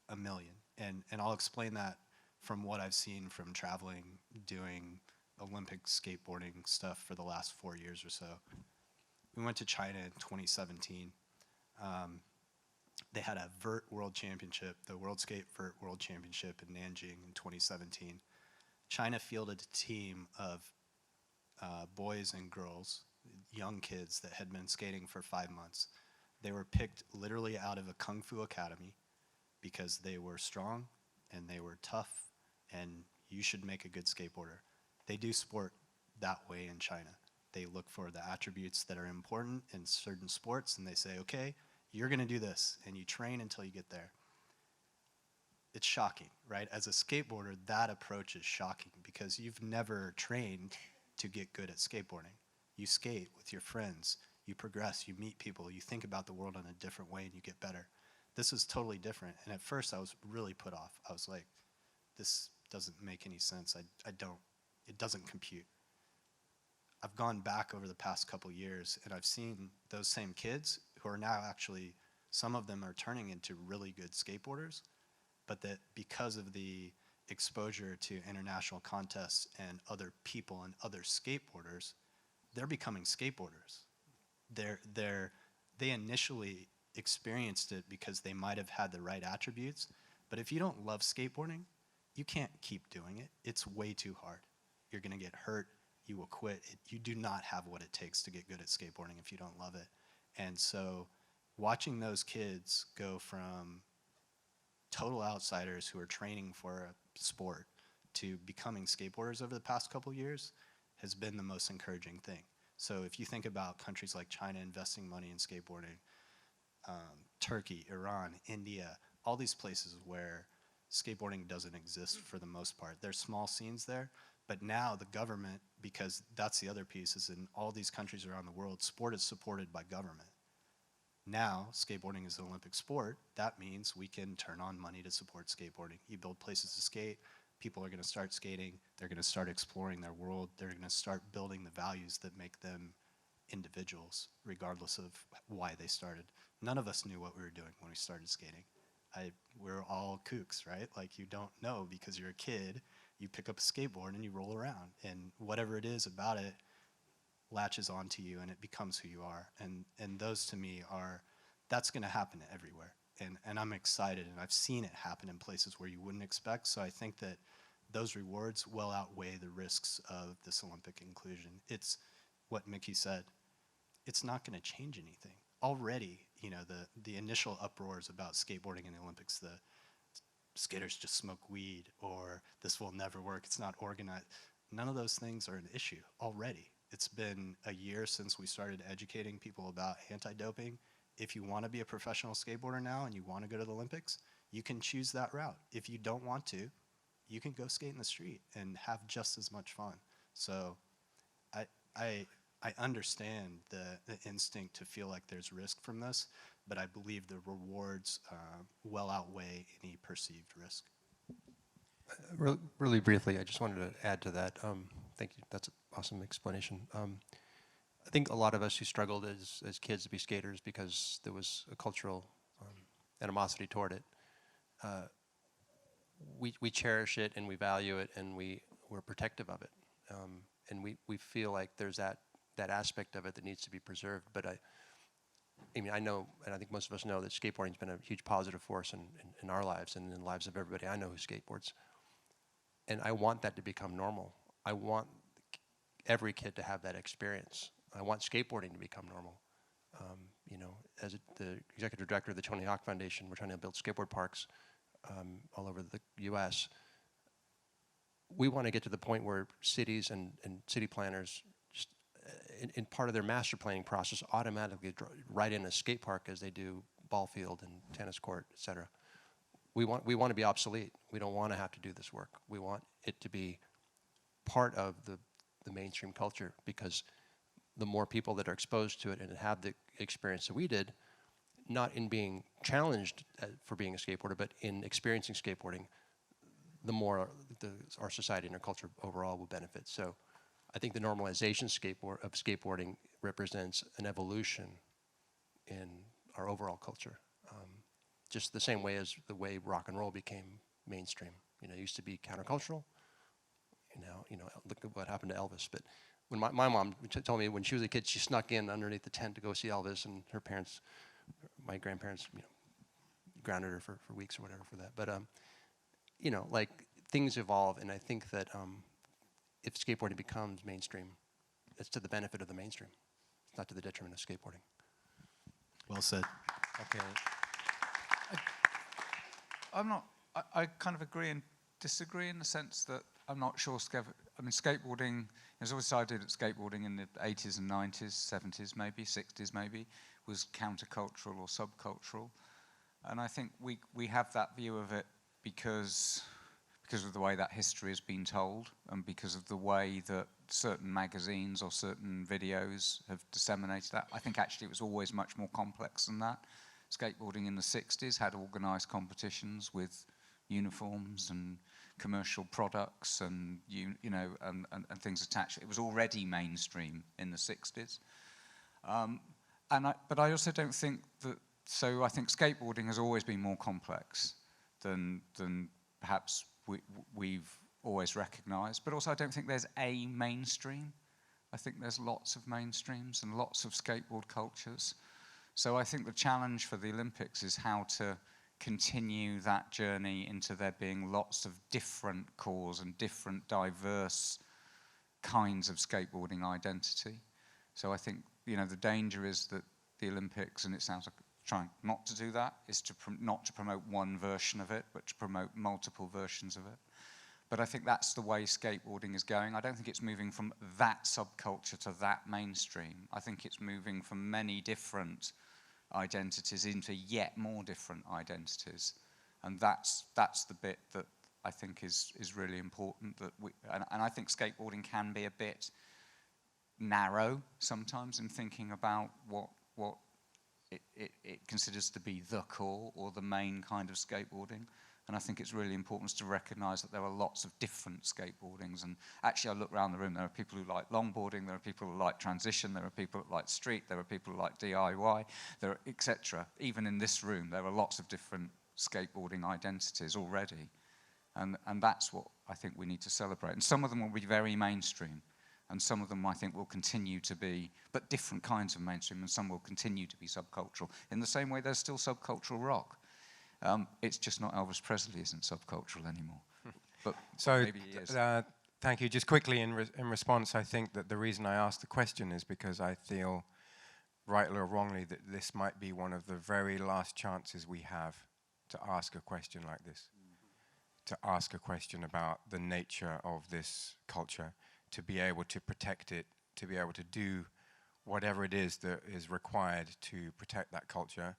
Speaker 1: a million. And I'll explain that from what I've seen from traveling, doing Olympic skateboarding stuff for the last 4 years or so. We went to China in 2017. They had a Vert World Championship, the World Skate Vert World Championship in Nanjing in 2017. China fielded a team of boys and girls, young kids that had been skating for 5 months. They were picked literally out of a Kung Fu academy because they were strong and they were tough and you should make a good skateboarder. They do sport that way in China. They look for the attributes that are important in certain sports and they say, okay, you're gonna do this, and you train until you get there. It's shocking, right? As a skateboarder, that approach is shocking because you've never trained to get good at skateboarding. You skate with your friends, you progress, you meet people, you think about the world in a different way and you get better. This is totally different. And at first I was really put off. I was like, this doesn't make any sense. It doesn't compute. I've gone back over the past couple years and I've seen those same kids who are now actually, some of them are turning into really good skateboarders, but that because of the exposure to international contests and other people and other skateboarders, they're becoming skateboarders. They initially experienced it because they might have had the right attributes, but if you don't love skateboarding, you can't keep doing it. It's way too hard. You're gonna get hurt, you will quit. You do not have what it takes to get good at skateboarding if you don't love it. And so watching those kids go from total outsiders who are training for a sport to becoming skateboarders over the past couple years has been the most encouraging thing. So if you think about countries like China investing money in skateboarding, Turkey, Iran, India, all these places where skateboarding doesn't exist for the most part. There's small scenes there, but now the government, because that's the other piece, is in all these countries around the world, sport is supported by government. Now, skateboarding is an Olympic sport. That means we can turn on money to support skateboarding. You build places to skate, people are gonna start skating, they're gonna start exploring their world, they're gonna start building the values that make them individuals, regardless of why they started. None of us knew what we were doing when we started skating. We're all kooks, right? Like, you don't know because you're a kid, you pick up a skateboard and you roll around, and whatever it is about it latches onto you and it becomes who you are. And those to me are, that's gonna happen everywhere. And I'm excited, and I've seen it happen in places where you wouldn't expect, so I think that those rewards well outweigh the risks of this Olympic inclusion. It's what Mickey said, it's not gonna change anything. Already, you know, the initial uproars about skateboarding in the Olympics, the skaters just smoke weed, or this will never work, it's not organized. None of those things are an issue already. It's been a year since we started educating people about anti-doping. If you want to be a professional skateboarder now and you want to go to the Olympics, you can choose that route. If you don't want to, you can go skate in the street and have just as much fun. So I understand the instinct to feel like there's risk from this, but I believe the rewards well outweigh any perceived risk.
Speaker 5: Really briefly, I just wanted to add to that. Thank you. That's an awesome explanation. I think a lot of us who struggled as kids to be skaters because there was a cultural animosity toward it, we cherish it and we value it and we're protective of it. And we feel like there's that aspect of it that needs to be preserved. But I mean, I know, and I think most of us know, that skateboarding's been a huge positive force in our lives and in the lives of everybody I know who skateboards. And I want that to become normal. I want every kid to have that experience. I want skateboarding to become normal. You know, as the executive director of the Tony Hawk Foundation, we're trying to build skateboard parks all over the U.S. We want to get to the point where cities and city planners just in part of their master planning process, automatically write in a skate park as they do ball field and tennis court, et cetera. We want to be obsolete. We don't want to have to do this work. We want it to be part of the mainstream culture, because the more people that are exposed to it and have the experience that we did, not in being challenged for being a skateboarder, but in experiencing skateboarding, the more our society and our culture overall will benefit. So I think the normalization of skateboarding represents an evolution in our overall culture. Just the same way as the way rock and roll became mainstream. You know, it used to be countercultural. Look at what happened to Elvis. But when my mom told me when she was a kid, she snuck in underneath the tent to go see Elvis, and her parents, my grandparents, grounded her for weeks or whatever for that. But like, things evolve, and I think that if skateboarding becomes mainstream, it's to the benefit of the mainstream. It's not to the detriment of skateboarding.
Speaker 1: Well said.
Speaker 8: Okay. I kind of agree and disagree in the sense that I'm not sure. Skateboarding, as always decided that skateboarding in the 80s and 90s, 70s maybe, 60s maybe, was countercultural or subcultural. And I think we have that view of it because of the way that history has been told, and because of the way that certain magazines or certain videos have disseminated that. I think actually it was always much more complex than that. Skateboarding in the 60s had organised competitions with uniforms and commercial products and and things attached. It was already mainstream in the 60s. But I also don't think that. So I think skateboarding has always been more complex than perhaps we've always recognised. But also I don't think there's a mainstream. I think there's lots of mainstreams and lots of skateboard cultures. So I think the challenge for the Olympics is how to continue that journey into there being lots of different cores and different diverse kinds of skateboarding identity. So I think the danger is that the Olympics, and it sounds like trying not to do that, is not to promote one version of it, but to promote multiple versions of it. But I think that's the way skateboarding is going. I don't think it's moving from that subculture to that mainstream. I think it's moving from many different identities into yet more different identities, and that's the bit that I think is really important. And I think skateboarding can be a bit narrow sometimes in thinking about what it considers to be the core or the main kind of skateboarding. And I think it's really important to recognise that there are lots of different skateboardings. And actually, I look around the room, there are people who like longboarding, there are people who like transition, there are people who like street, there are people who like DIY, etc. Even in this room, there are lots of different skateboarding identities already. And that's what I think we need to celebrate. And some of them will be very mainstream, and some of them I think will continue to be, but different kinds of mainstream, and some will continue to be subcultural. In the same way there's still subcultural rock. It's just not Elvis Presley isn't subcultural anymore. But
Speaker 20: so
Speaker 8: maybe he is.
Speaker 20: Thank you. Just quickly in response, I think that the reason I asked the question is because I feel, rightly or wrongly, that this might be one of the very last chances we have to ask a question like this, to ask a question about the nature of this culture, to be able to protect it, to be able to do whatever it is that is required to protect that culture.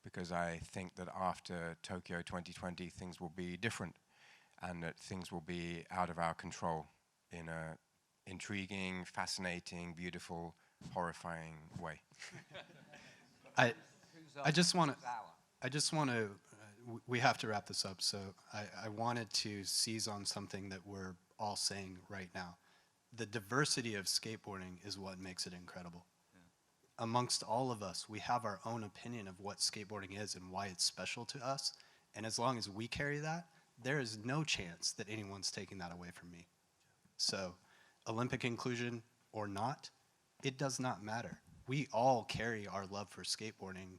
Speaker 20: Because I think that after Tokyo 2020, things will be different, and that things will be out of our control in a intriguing, fascinating, beautiful, horrifying way.
Speaker 1: I just want to, we have to wrap this up, so I wanted to seize on something that we're all saying right now. The diversity of skateboarding is what makes it incredible. Amongst all of us, we have our own opinion of what skateboarding is and why it's special to us. And as long as we carry that, there is no chance that anyone's taking that away from me. So, Olympic inclusion or not, it does not matter. We all carry our love for skateboarding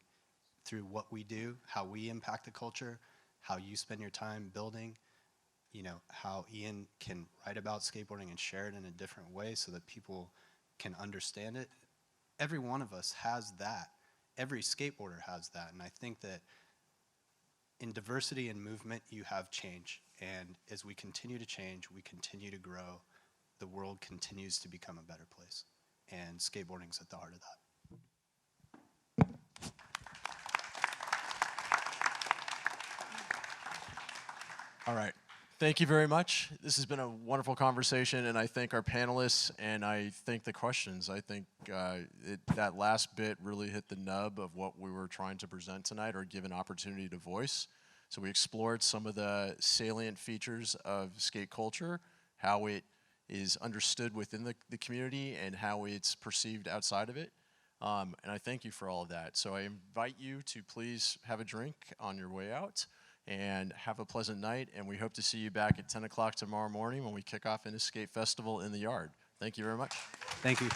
Speaker 1: through what we do, how we impact the culture, how you spend your time building, how Ian can write about skateboarding and share it in a different way so that people can understand it. Every one of us has that. Every skateboarder has that. And I think that in diversity and movement, you have change. And as we continue to change, we continue to grow, the world continues to become a better place. and skateboarding's at the heart of that.
Speaker 11: All right. Thank you very much. This has been a wonderful conversation, and I thank our panelists, and I thank the questions. I think that last bit really hit the nub of what we were trying to present tonight, or give an opportunity to voice. So we explored some of the salient features of skate culture, how it is understood within the community, and how it's perceived outside of it. And I thank you for all of that. So I invite you to please have a drink on your way out, and have a pleasant night, and we hope to see you back at 10 o'clock tomorrow morning when we kick off INNOSKATE Festival in the Yard. Thank you very much.
Speaker 1: Thank you.